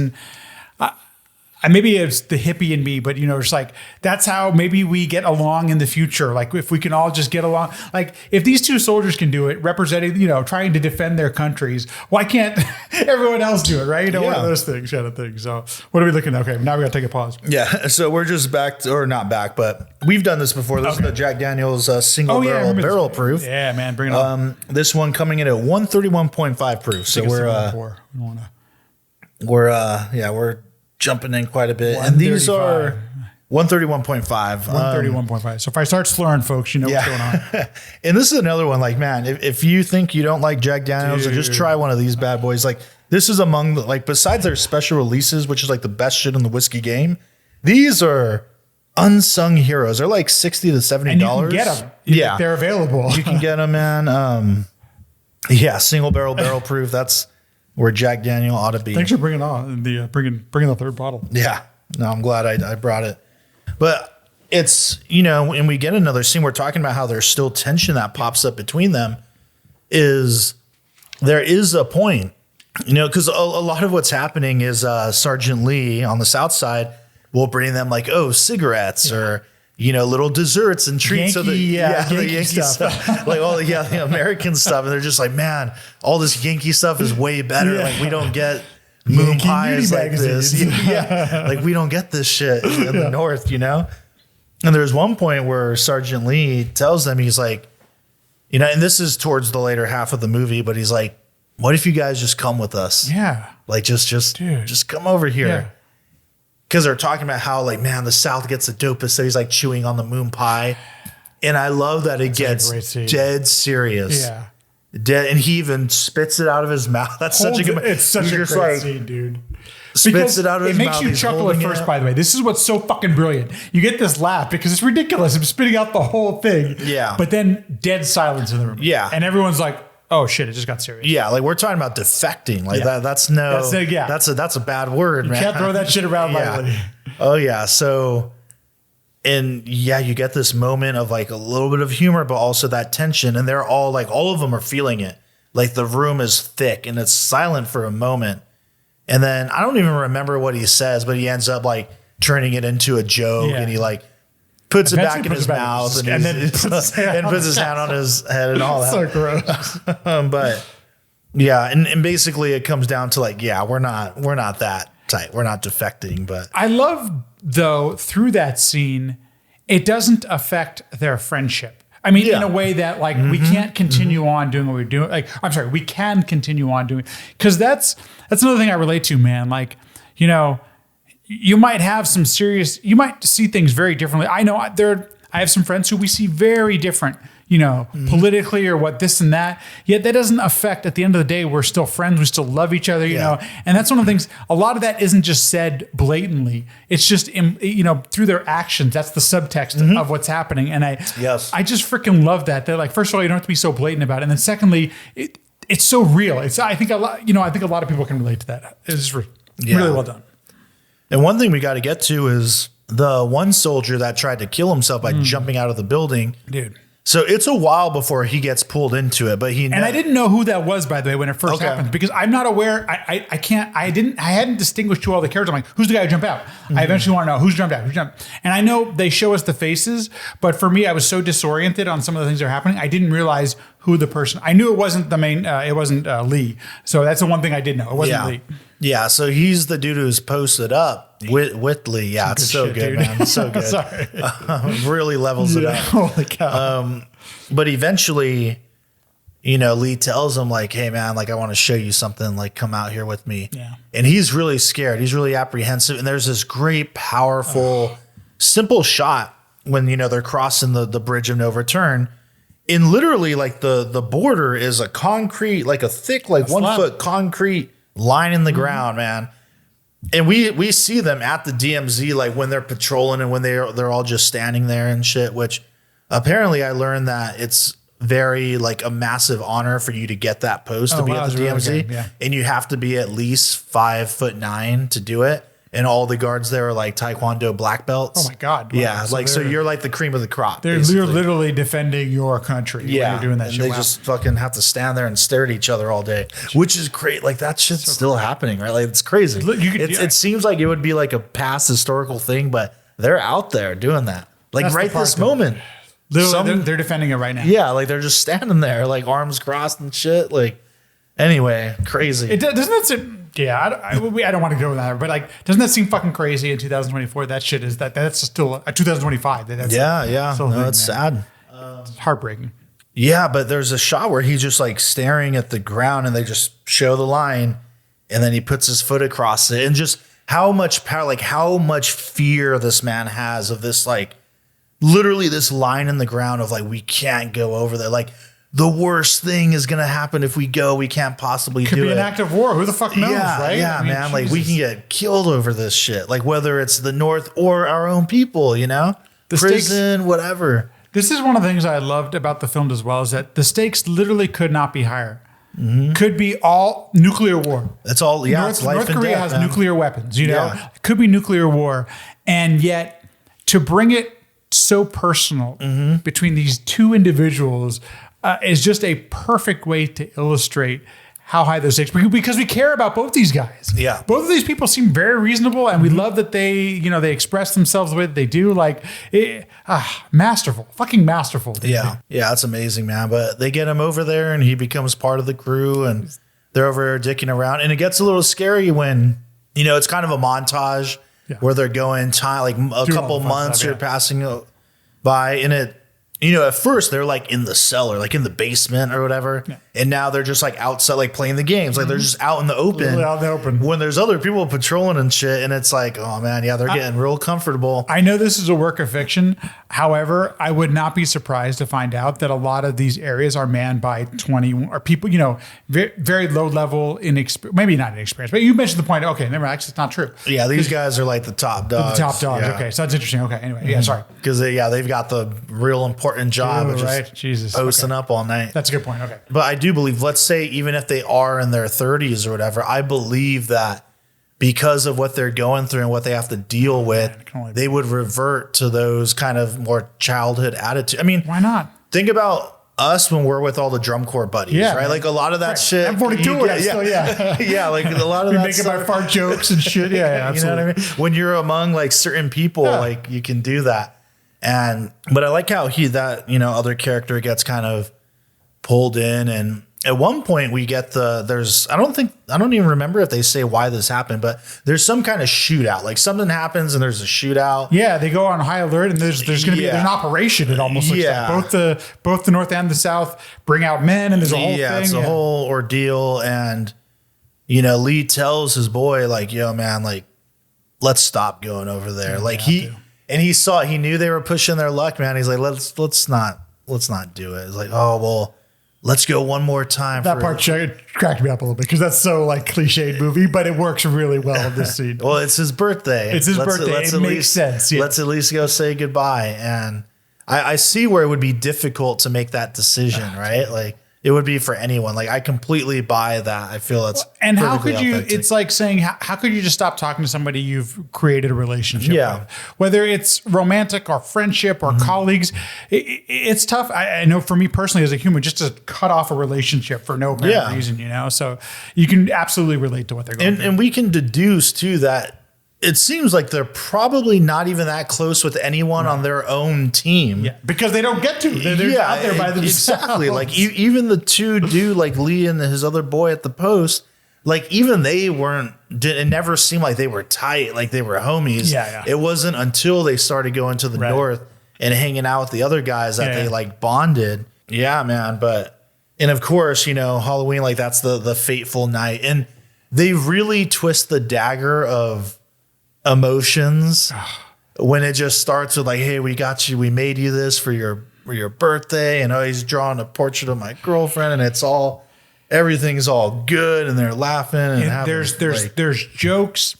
And maybe it's the hippie in me, but it's like, that's how maybe we get along in the future. Like if we can all just get along, like if these two soldiers can do it, representing, trying to defend their countries, why can't everyone else do it? Right. One of those things, kind of thing. So what are we looking at? Okay. Now we got to take a pause. Yeah. So we're just back or not back, but we've done this before. This is the Jack Daniel's single barrel proof. Yeah, man. Bring it on. This one coming in at 131.5 proof. So we're jumping in quite a bit. And these are 131.5. 131.5. So if I start slurring, folks, what's going on. And this is another one, like, man, if you think you don't like Jack Daniels, just try one of these bad boys. Like, this is among the, like, besides their special releases, which is like the best shit in the whiskey game, these are unsung heroes. They're like $60 to $70. And you can get them. They're available. You can get them, man. Single barrel proof. That's where Jack Daniel ought to be. Thanks for bringing on bringing the third bottle. Yeah, no, I'm glad I brought it. But it's, and we get another scene. We're talking about how there's still tension that pops up between them. There is a point, because a lot of what's happening is Sergeant Lee on the south side will bring them like, cigarettes or little desserts and treats. Yankee, the Yankee stuff. Like all the American stuff. And they're just like, man, all this Yankee stuff is way better. Like we don't get moon Yankee pies like this. Like we don't get this shit in the North, And there's one point where Sergeant Lee tells them, he's like, and this is towards the later half of the movie, but he's like, what if you guys just come with us? Yeah. Like just come over here. Yeah. Because they're talking about how, like, man, the South gets the dopest. So he's like chewing on the moon pie. And I love that it gets dead serious. Yeah. Dead. And he even spits it out of his mouth. That's such a good. It's such a great scene, dude. Spits it out of his mouth. It makes you chuckle at first, by the way. This is what's so fucking brilliant. You get this laugh because it's ridiculous. I'm spitting out the whole thing. Yeah. But then dead silence in the room. Yeah. And everyone's like, oh shit, it just got serious. Yeah, like we're talking about defecting. Like that's a bad word, man. You can't throw that shit around lightly. Oh yeah. So, and you get this moment of like a little bit of humor, but also that tension. And they're all like, all of them are feeling it. Like the room is thick and it's silent for a moment. And then I don't even remember what he says, but he ends up like turning it into a joke and he like puts it back in his mouth and then puts his hand on his head and all that. So gross. But yeah, and basically it comes down to like, we're not that. tight. We're not defecting, but I love, though, through that scene, it doesn't affect their friendship. I mean, in a way that like we can't continue on doing what we're doing. Like, I'm sorry, we can continue on doing, because that's another thing I relate to, man. Like, you know, you might have some serious, you might see things very differently. I know I have some friends who we see very different, you know, politically or what this and that. Yet that doesn't affect, at the end of the day, we're still friends. We still love each other, you know. And that's one of the things, a lot of that isn't just said blatantly. It's just, you know, through their actions. That's the subtext of what's happening. And I just freaking love that. They're like, first of all, you don't have to be so blatant about it. And then secondly, it's so real. I think a lot of people can relate to that. It's really well done. And one thing we got to get to is the one soldier that tried to kill himself by jumping out of the building. Dude. So it's a while before he gets pulled into it, but and I didn't know who that was, by the way, when it first happened, because I'm not aware. I hadn't distinguished who all the characters. I'm like, who's the guy who jumped out? I eventually want to know who's jumped out, And I know they show us the faces, but for me, I was so disoriented on some of the things that are happening. I didn't realize who the person. I knew it wasn't the main. It wasn't Lee. So that's the one thing I did know. It wasn't Lee. Yeah, so he's the dude who's posted up with Lee. Yeah, it's so good, man. So good. Sorry. Really levels it up. Holy cow. But eventually, you know, Lee tells him like, hey, man, like, I want to show you something. Like, come out here with me. Yeah. And he's really scared. He's really apprehensive. And there's this great, powerful, simple shot when, you know, they're crossing the bridge of no return. And literally, like, the border is a concrete, like a thick, like 1 foot concrete line in the ground, man. And we see them at the DMZ, like when they're patrolling and when they're all just standing there and shit, which apparently I learned that it's very like a massive honor for you to get that post to be at the DMZ. Really good, and you have to be at least 5'9" to do it. And all the guards there are like Taekwondo black belts. Oh my God. Yeah. Wow. So you're like the cream of the crop. They're literally defending your country. Yeah. When you're doing that and shit. they just fucking have to stand there and stare at each other all day, which is great. Like that shit's still happening, right? Like it's crazy. It seems like it would be like a past historical thing, but they're out there doing that. Like right this moment. They're defending it right now. Yeah. Like they're just standing there, like arms crossed and shit. Like anyway, crazy. Doesn't that seem... Yeah, I don't want to go with that, but like, doesn't that seem fucking crazy in 2024? That shit is that's still 2025. Yeah. No, it's sad. It's heartbreaking. Yeah, but there's a shot where he's just like staring at the ground, and they just show the line, and then he puts his foot across it, and just how much power, like how much fear this man has of this, like literally this line in the ground of like we can't go over there, like. The worst thing is going to happen if we go. We can't possibly do it. Could be an act of war. Who the fuck knows, right? Yeah, man. Jesus. Like we can get killed over this shit. Like whether it's the North or our own people, you know? The prison, stakes, whatever. This is one of the things I loved about the film as well, is that the stakes literally could not be higher. Could be all nuclear war. That's all, yeah. North Korea has nuclear weapons, you know? It could be nuclear war. And yet to bring it so personal between these two individuals is just a perfect way to illustrate how high those stakes, because we care about both these guys. Yeah. Both of these people seem very reasonable, and we love that they express themselves the way that they do. Like, masterful, fucking masterful. Dude. Yeah. That's amazing, man. But they get him over there and he becomes part of the crew, and they're over there dicking around. And it gets a little scary when, you know, it's kind of a montage where they're going like a couple months are passing by, and it, you know, at first they're like in the cellar, like in the basement or whatever. Yeah. And now they're just like outside, like playing the games. Like they're just out in the open. Literally out in the open. When there's other people patrolling and shit. And it's like, oh man, yeah, they're getting real comfortable. I know this is a work of fiction. However, I would not be surprised to find out that a lot of these areas are manned by 20 or people, you know, very, very low level maybe not inexperienced, but you mentioned the point. Okay, never, actually, it's not true. Yeah, these guys are like the top dogs. The top dogs. Yeah. Okay, so that's interesting. Okay, anyway, yeah, sorry. Because they've got the real important job of just posting up all night. That's a good point. Okay. But I do believe, let's say, even if they are in their 30s or whatever, I believe that because of what they're going through and what they have to deal with, they would revert to those kind of more childhood attitudes. I mean, why not? Think about us when we're with all the drum corps buddies, right? Like a lot of that shit. I'm 42. Yeah, like a lot of that making my fart jokes and shit. Yeah, absolutely. You know what I mean? When you're among like certain people, like you can do that. But I like how other character gets kind of pulled in, and at one point we get I don't even remember if they say why this happened, but there's some kind of shootout. Like something happens and there's a shootout. Yeah, they go on high alert and there's going to be an operation. It almost looks like both the North and the South bring out men and there's a whole thing. Yeah, it's a whole ordeal. And, Lee tells his boy like, yo, man, like, let's stop going over there. Like he knew they were pushing their luck, man. He's like, let's not do it. It's like, oh, well, let's go one more time. That part cracked me up a little bit because that's so like cliched movie, but it works really well in this scene. Well, it's his birthday. It makes sense. Yeah. Let's at least go say goodbye. And I see where it would be difficult to make that decision, right? Like it would be for anyone. Like I completely buy that. I feel that's and how could you? Authentic. It's like saying how could you just stop talking to somebody you've created a relationship with? Whether it's romantic or friendship or colleagues, it's tough. I know for me personally as a human, just to cut off a relationship for no apparent reason, So you can absolutely relate to what they're going through. And we can deduce too that it seems like they're probably not even that close with anyone on their own team. Yeah, because they don't get to. They're out there by themselves. Exactly. Like even the two dude, like Lee and his other boy at the post, like even they it never seemed like they were tight, like they were homies. Yeah. It wasn't until they started going to the north and hanging out with the other guys that they like bonded. Yeah, man. And of course, Halloween, like that's the fateful night. And they really twist the dagger of emotions when it just starts with like, hey, we got you, we made you this for your birthday, and he's drawing a portrait of my girlfriend, and everything's all good, and they're laughing, and there's jokes,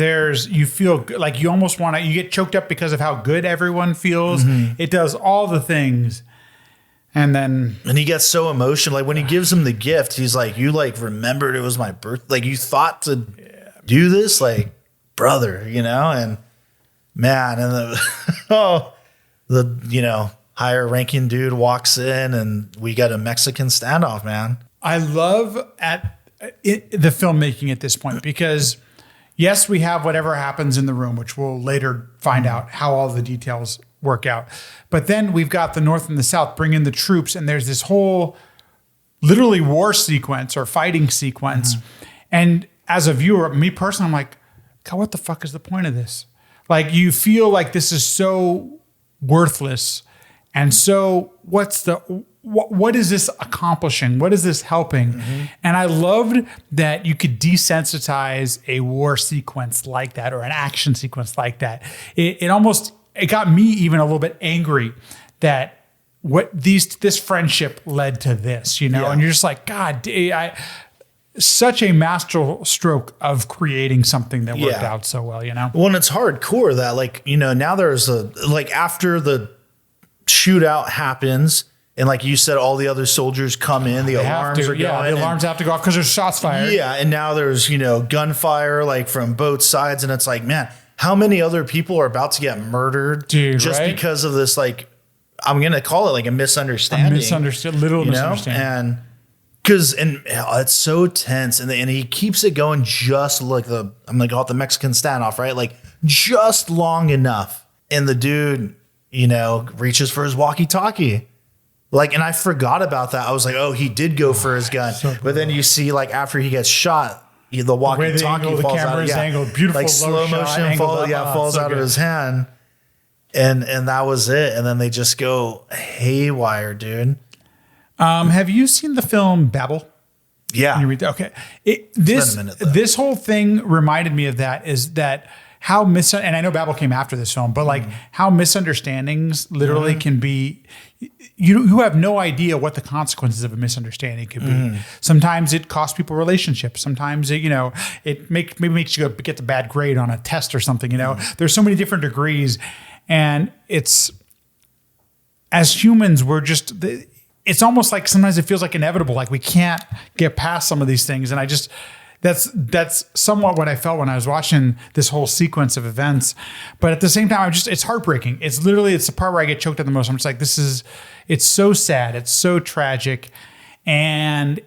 you feel like you almost you get choked up because of how good everyone feels. It does all the things. And he gets so emotional. Like when he gives him the gift, he's like, you like remembered it was my birthday, like you thought to do this, like brother, and man, and the higher ranking dude walks in and we get a Mexican standoff, man. I love the filmmaking at this point because yes, we have whatever happens in the room, which we'll later find out how all the details work out. But then we've got the North and the South bring in the troops, and there's this whole literally war sequence or fighting sequence. And as a viewer, me personally, I'm like, God, what the fuck is the point of this? Like you feel like this is so worthless. And so what is this accomplishing? What is this helping? And I loved that you could desensitize a war sequence like that or an action sequence like that. It got me even a little bit angry that this friendship led to this, and you're just like, God, such a master stroke of creating something that worked out so well, Well, and it's hardcore that like, now there's after the shootout happens and like you said, all the other soldiers come in, the alarms are going. Yeah, the alarms have to go off because there's shots fired. Yeah, and now there's, gunfire like from both sides, and it's like, man, how many other people are about to get murdered because of this, like, I'm going to call it like a misunderstanding. Misunderstanding. And it's so tense, and he keeps it going just like I'm gonna call it the Mexican standoff, right? Like just long enough, and the dude, reaches for his walkie-talkie, like, and I forgot about that. I was like, oh, he did go for his gun, but then you see like after he gets shot, the walkie-talkie falls out. Beautiful, like slow motion falls out of his hand, and that was it. And then they just go haywire, dude. Have you seen the film Babel? Yeah. Okay. This whole thing reminded me of that. Is that how and I know Babel came after this film, but like how misunderstandings literally can be. You have no idea what the consequences of a misunderstanding could be. Sometimes it costs people relationships. Sometimes it maybe makes you get the bad grade on a test or something. There's so many different degrees, and it's as humans we're just. It's almost like sometimes it feels like inevitable, like we can't get past some of these things. And that's somewhat what I felt when I was watching this whole sequence of events. But at the same time, it's heartbreaking. It's the part where I get choked up the most. I'm just like, it's so sad. It's so tragic. And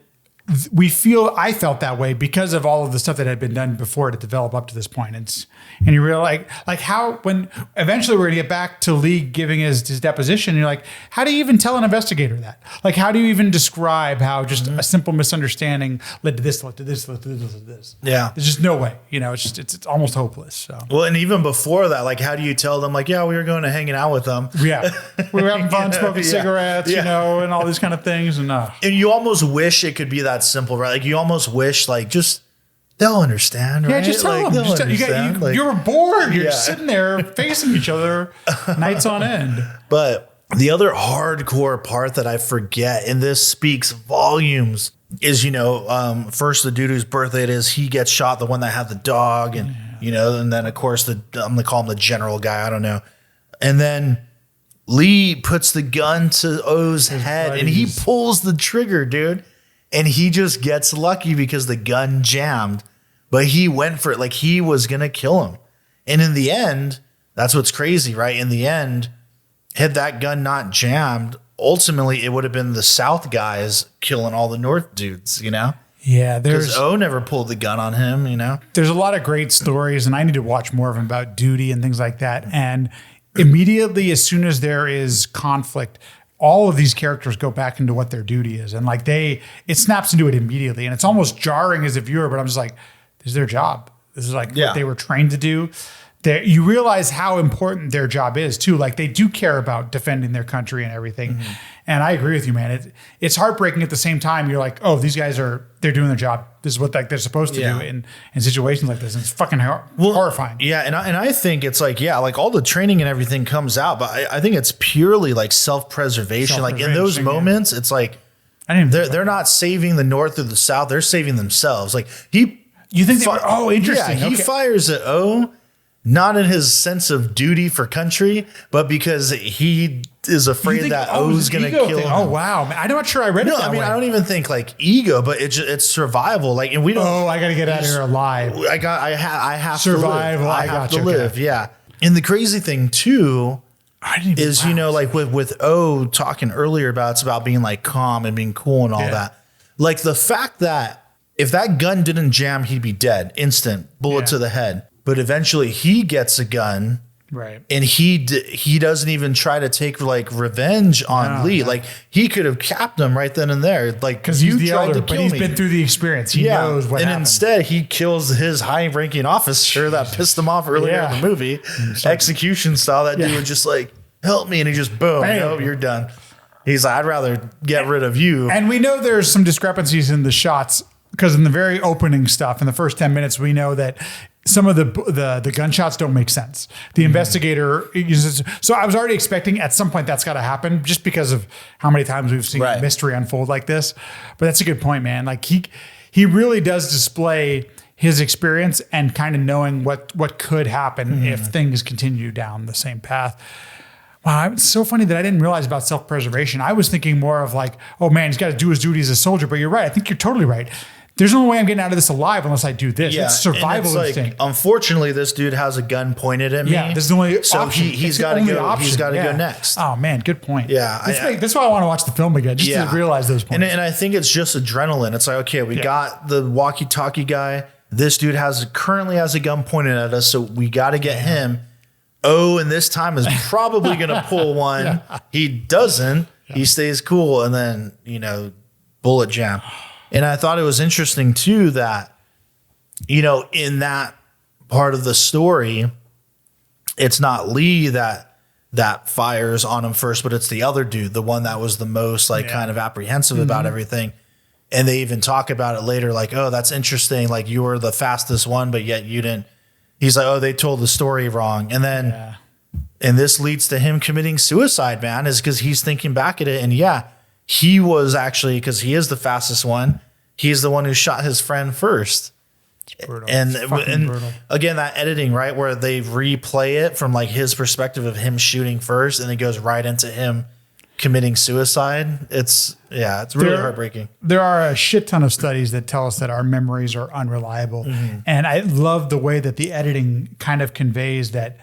I felt that way because of all of the stuff that had been done before to develop up to this point. And you realize like how, when eventually we're gonna get back to Lee giving his deposition, you're like, how do you even tell an investigator that? Like, how do you even describe how just a simple misunderstanding led to this, led to this, led to this, led to this? Yeah. There's just no way, it's almost hopeless. So. Well, and even before that, like, how do you tell them, like, yeah, we were going to hanging out with them. Yeah. We were having fun, smoking cigarettes, and all these kind of things. And you almost wish it could be that simple, right? Like, you almost wish, like, just they'll understand, right? Yeah, just tell like, them. You were bored. You're just sitting there facing each other nights on end. But the other hardcore part that I forget, and this speaks volumes, is, first the dude whose birthday it is, he gets shot, the one that had the dog, and, and then, of course, I'm going to call him the general guy. I don't know. And then Lee puts the gun to O's head, and he pulls the trigger, dude. And he just gets lucky because the gun jammed, but he went for it like he was going to kill him. And in the end, that's what's crazy, right? In the end, had that gun not jammed, ultimately it would have been the South guys killing all the North dudes, Yeah, because O never pulled the gun on him, There's a lot of great stories, and I need to watch more of them about duty and things like that. And immediately, as soon as there is conflict, all of these characters go back into what their duty is. And like it snaps into it immediately. And it's almost jarring as a viewer, but I'm just like, this is their job. This is like what they were trained to do. You realize how important their job is too. Like they do care about defending their country and everything. Mm-hmm. And I agree with you, man. It's heartbreaking at the same time. You're like, oh, these guys they're doing their job. This is what they're supposed to do in situations like this. And it's fucking horrifying. Yeah. And I think it's like, like all the training and everything comes out, but I think it's purely like self-preservation. Like in those moments, it's like, they're not saving the North or the South. They're saving themselves. Like you think interesting. Yeah, he fires at O, not in his sense of duty for country, but because he is afraid that O's going to kill him. Oh, wow. I'm not sure I read it that way. I don't even think like ego, but it's survival. Like, and we don't. Oh, I got to get out of here alive. I have survival. To live. I have to live. Yeah. And the crazy thing too is, like with O talking earlier about, it's about being like calm and being cool and all that. Like the fact that if that gun didn't jam, he'd be dead. Instant bullet to the head. But eventually he gets a gun, right? And he doesn't even try to take like revenge on Lee. No. Like he could have capped him right then and there, like because he's the elder, but he's been through the experience. He knows what happened. And instead, he kills his high-ranking officer that pissed him off earlier in the movie, execution style. That dude was just like, "Help me," and he just boom, nope, you're done. He's like, "I'd rather get rid of you." And we know there's some discrepancies in the shots because in the very opening stuff, in the first 10 minutes, we know that some of the gunshots don't make sense. The investigator uses, so I was already expecting at some point that's got to happen just because of how many times we've seen mystery unfold like this. But that's a good point, man. Like he really does display his experience and kind of knowing what could happen if things continue down the same path. Wow, it's so funny that I didn't realize about self-preservation. I was thinking more of like, oh man, he's got to do his duty as a soldier. But you're right. I think you're totally right. There's no way I'm getting out of this alive unless I do this. Yeah, it's survival instinct. Unfortunately, this dude has a gun pointed at me. Yeah, this is the only so option. He's got to go. He's got to go next. Oh man, good point. Yeah, that's why I want to watch the film again, just to realize those points. And I think it's just adrenaline. It's like, okay, we got the walkie-talkie guy. This dude currently has a gun pointed at us, so we got to get him. Oh, and this time is probably going to pull one. He doesn't. He stays cool, and then bullet jam. And I thought it was interesting too that, in that part of the story, it's not Lee that fires on him first, but it's the other dude, the one that was the most kind of apprehensive about everything. And they even talk about it later, like, oh, that's interesting. Like you were the fastest one, but yet you didn't. He's like, oh, they told the story wrong. And then, and this leads to him committing suicide, man, is because he's thinking back at it. And he was actually, because he is the fastest one, he's the one who shot his friend first. It's brutal. And brutal. Again, that editing, right, where they replay it from like his perspective of him shooting first, and it goes right into him committing suicide. It's really heartbreaking. There are a shit ton of studies that tell us that our memories are unreliable. And I love the way that the editing kind of conveys that,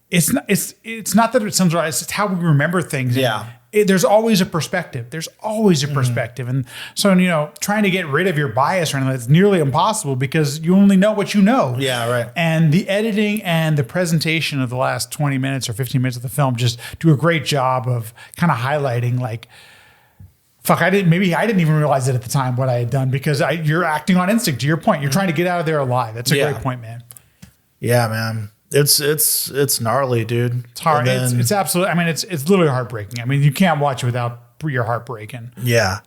it's not that it sounds right, it's just how we remember things. there's always a perspective. There's always a perspective. And so, trying to get rid of your bias or anything, it's nearly impossible because you only know what you know. Yeah, right. And the editing and the presentation of the last 20 minutes or 15 minutes of the film just do a great job of kind of highlighting like, I didn't even realize it at the time what I had done because you're acting on instinct. To your point, you're trying to get out of there alive. That's a great point, man. Yeah, man. It's gnarly, dude. It's hard. It's absolutely. I mean, it's literally heartbreaking. I mean, you can't watch it without your heart breaking. Yeah.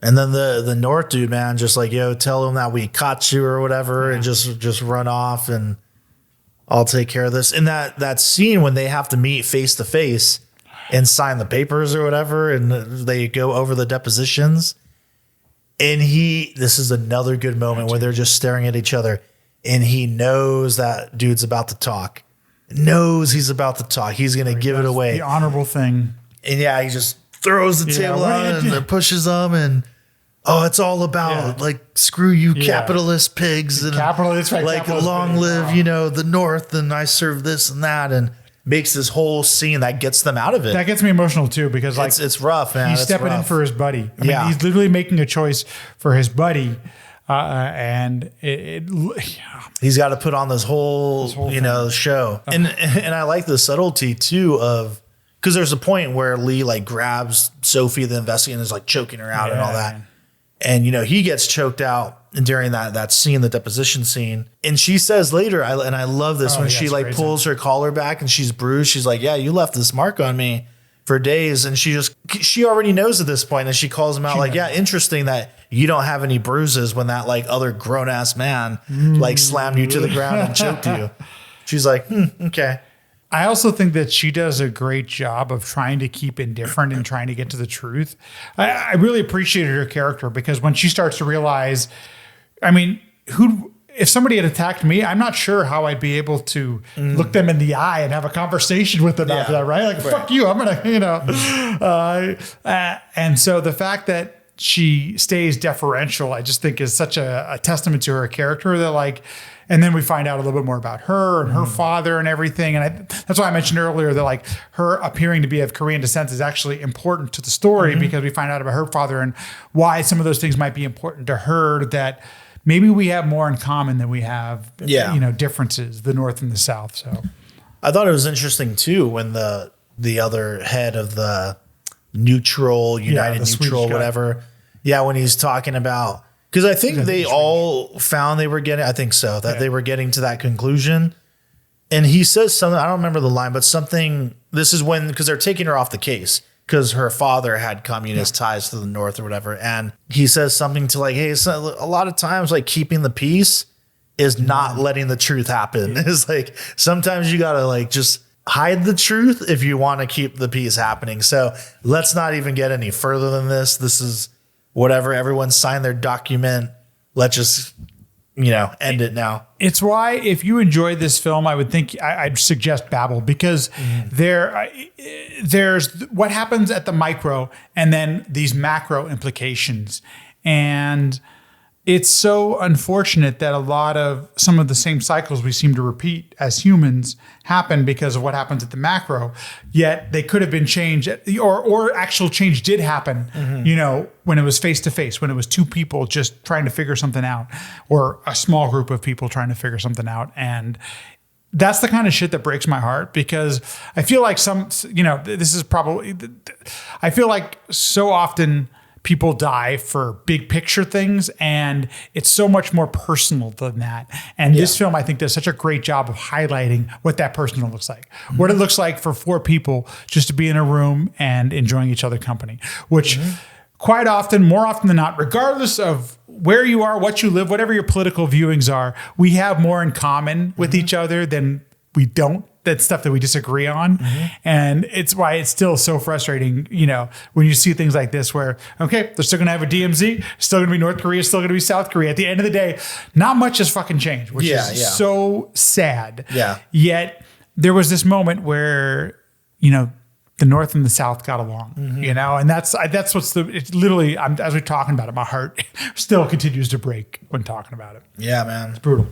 And then the North dude, man, just like, yo, tell him that we caught you or whatever, and just run off and I'll take care of this. And that scene when they have to meet face to face and sign the papers or whatever, and they go over the depositions. And this is another good moment where they're just staring at each other. And he knows that dude's about to talk. Knows he's about to talk. He's going to give it away. The honorable thing. And he just throws the table on and pushes them. And, it's all about, like, screw you capitalist pigs. And, capitalist, right, like, capitalist long pigs. Live, the North, and I serve this and that. And makes this whole scene that gets them out of it. That gets me emotional, too, because, like, it's rough, man. He's stepping in for his buddy. I mean, he's literally making a choice for his buddy. And he's got to put on this whole show. And I like the subtlety too of, because there's a point where Lee like grabs Sophie, the investigator, and is like choking her out and all that. And, he gets choked out during that scene, the deposition scene. And she says later, I love this when she like pulls her collar back and she's bruised. She's like, yeah, you left this mark on me for days. And she already knows at this point, and she calls him out like, yeah, interesting that you don't have any bruises when that like other grown ass man like slammed you to the ground and choked you. She's like, okay. I also think that she does a great job of trying to keep indifferent and trying to get to the truth. I really appreciated her character because when she starts to realize, I mean, if somebody had attacked me, I'm not sure how I'd be able to look them in the eye and have a conversation with them after that, right? Like, fuck you, I'm gonna, and so the fact that she stays deferential, I just think is such a testament to her character that like, and then we find out a little bit more about her and her father and everything. And that's why I mentioned earlier that like her appearing to be of Korean descent is actually important to the story because we find out about her father and why some of those things might be important to her, that maybe we have more in common than we have, differences, the North and the South. So I thought it was interesting too, when the other head of the United Neutral, whatever. Yeah, when he's talking about, because I think they all found they were getting, I think so, that they were getting to that conclusion. And he says something, I don't remember the line, but something, this is when, because they're taking her off the case because her father had communist ties to the North or whatever. And he says something to like, hey, so a lot of times like keeping the peace is not letting the truth happen. It's like, sometimes you got to like just hide the truth if you want to keep the peace happening. So let's not even get any further than this. This is whatever. Everyone signed their document. Let's just, end it now. It's why if you enjoy this film, I would think I'd suggest Babel because there's what happens at the micro and then these macro implications. And it's so unfortunate that a lot of some of the same cycles we seem to repeat as humans happen because of what happens at the macro, yet they could have been changed or actual change did happen, when it was face to face, when it was two people just trying to figure something out or a small group of people trying to figure something out. And that's the kind of shit that breaks my heart because I feel like I feel like so often people die for big picture things, and it's so much more personal than that. And this film, I think, does such a great job of highlighting what that personal looks like, what it looks like for four people just to be in a room and enjoying each other's company, which quite often, more often than not, regardless of where you are, what you live, whatever your political viewings are, we have more in common with each other than we don't. That's stuff that we disagree on. And it's why it's still so frustrating, when you see things like this where, okay, they're still going to have a DMZ, still going to be North Korea, still going to be South Korea. At the end of the day, not much has fucking changed, which is so sad. Yeah. Yet there was this moment where, the North and the South got along, and that's what's it's literally, as we're talking about it, my heart still continues to break when talking about it. Yeah, man. It's brutal.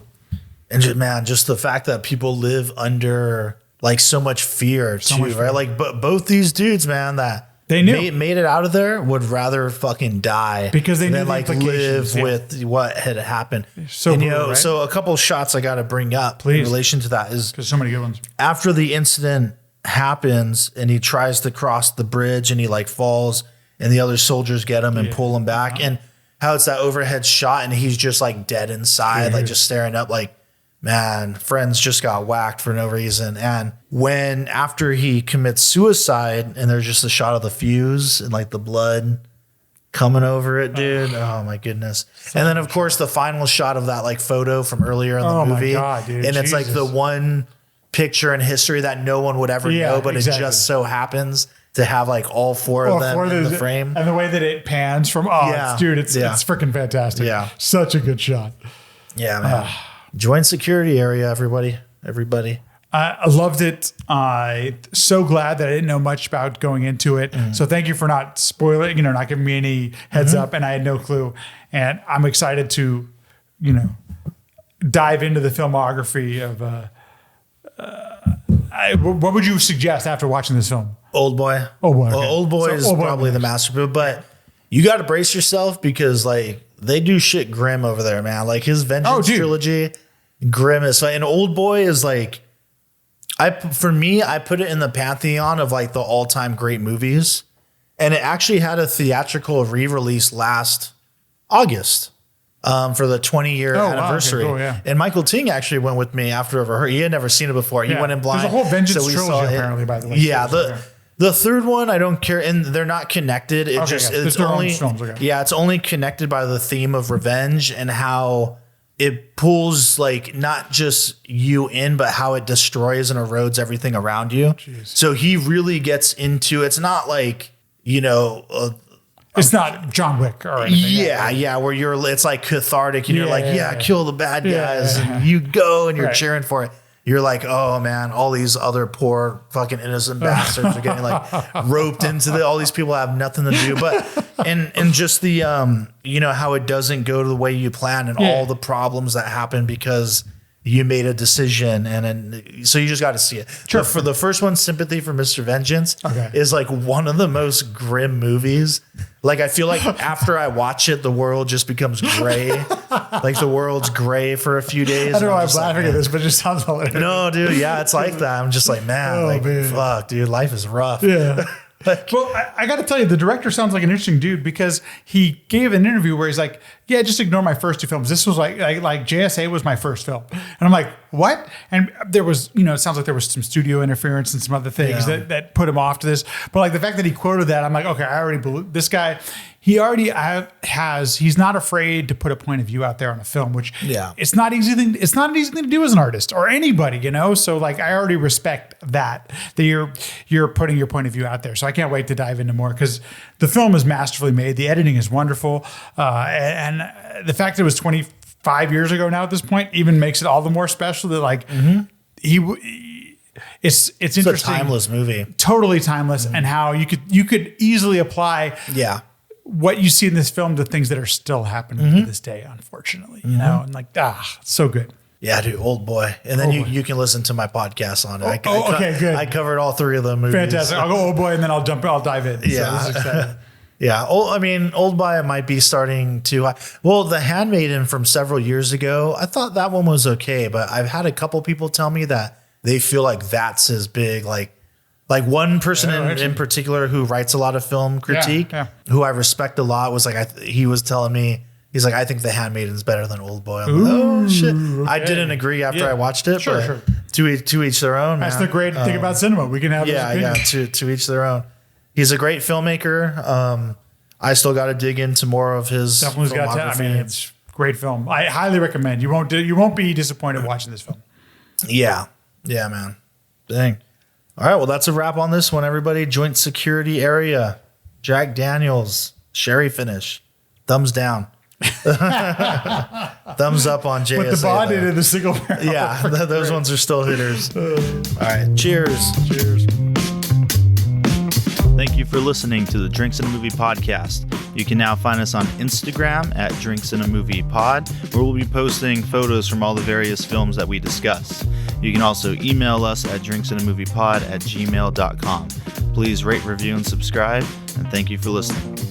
And just the fact that people live under like so much fear too, right? Like, but both these dudes, man, that They knew. made it out of there would rather fucking die because they knew than the like implications, live with what had happened. So and, brutal, right? So a couple of shots I got to bring up in relation to that is because so many good ones. After the incident happens and he tries to cross the bridge and he like falls and the other soldiers get him and pull him back and how it's that overhead shot and he's just like dead inside, like just staring up like, man, friends just got whacked for no reason. And when after he commits suicide and there's just a shot of the fuse and like the blood coming over it, dude. Oh my goodness. And then of course the final shot of that like photo from earlier in the movie. My God, dude. And it's like the one picture in history that no one would ever know, but it just so happens to have like all four of them in the frame. And the way that it pans from, it's freaking fantastic. Yeah. Such a good shot. Yeah, man. Joint security area, everybody. I loved it. So glad that I didn't know much about going into it. So thank you for not spoiling, not giving me any heads up, and I had no clue. And I'm excited to, dive into the filmography of. What would you suggest after watching this film? Old Boy. Okay. Old Boy is probably the masterpiece, but you got to brace yourself because like they do shit grim over there, man. Like his Vengeance trilogy, grim as fuck. And Old Boy is like, I put it in the pantheon of like the all-time great movies, and it actually had a theatrical re-release last August. For the 20-year anniversary. Wow. Okay, cool, yeah. And Michael Ting actually went with me after he had never seen it before. He went in blind. There's a whole Vengeance trilogy apparently, by the way. Yeah, the third one, I don't care. And they're not connected. It's only films, it's only connected by the theme of revenge and how it pulls like not just you in, but how it destroys and erodes everything around you. Jeez. So he really gets into, it's not like, it's not John Wick or anything. Where it's like cathartic and you're like, kill the bad guys. And you go and you're cheering for it. You're like, oh man, all these other poor fucking innocent bastards are getting like roped into all these people have nothing to do. But, and just the, how it doesn't go to the way you plan and all the problems that happen because you made a decision, so you just got to see it. Sure. For the first one, Sympathy for Mr. Vengeance is like one of the most grim movies. Like I feel like after I watch it, the world just becomes gray. Like the world's gray for a few days. I don't know why I'm laughing at this, but it just sounds hilarious. No, dude, it's like that. I'm just like, man, fuck, dude, life is rough. Yeah. Well, I got to tell you, the director sounds like an interesting dude because he gave an interview where he's like, yeah, just ignore my first two films. This was like JSA was my first film. And I'm like, what? And there was, it sounds like there was some studio interference and some other things that put him off to this. But like the fact that he quoted that, I'm like, okay, I already believe this guy. He already he's not afraid to put a point of view out there on a film, which it's not an easy thing to do as an artist or anybody, So like, I already respect that you're putting your point of view out there. So I can't wait to dive into more because the film is masterfully made. The editing is wonderful. And the fact that it was 25 years ago now at this point even makes it all the more special that like it's interesting. It's a timeless movie. Totally timeless. And how you could easily apply what you see in this film to things that are still happening to this day, unfortunately, and like, so good. Yeah, dude, Old Boy. And then you can listen to my podcast on it. Okay, good. I covered all three of them movies. Fantastic. I'll go Old Boy and then I'll dive in. Yeah. So yeah. Old Boy might be starting to, The Handmaiden from several years ago, I thought that one was okay, but I've had a couple people tell me that they feel like that's his big, like one person in particular who writes a lot of film critique, who I respect a lot, was like, he was telling me, he's like, I think The Handmaiden's better than Old Boy. I'm like, oh shit! Okay. I didn't agree after I watched it. Sure. To each their own. That's the great thing about cinema. We can have to each their own. He's a great filmmaker. I still got to dig into more of his filmography. It's a great film. I highly recommend. You won't be disappointed watching this film. Yeah, man. Dang. All right, well, that's a wrap on this one, everybody. Joint security area, Jack Daniels, sherry finish, thumbs down. Thumbs up on JSA. But the bond in the single barrel. Yeah, those ones are still hitters. All right, cheers. Cheers. Thank you for listening to the Drinks in a Movie podcast. You can now find us on Instagram at Drinks in a Movie Pod, where we'll be posting photos from all the various films that we discuss. You can also email us at drinksinamoviepod@gmail.com. Please rate, review, and subscribe, and thank you for listening.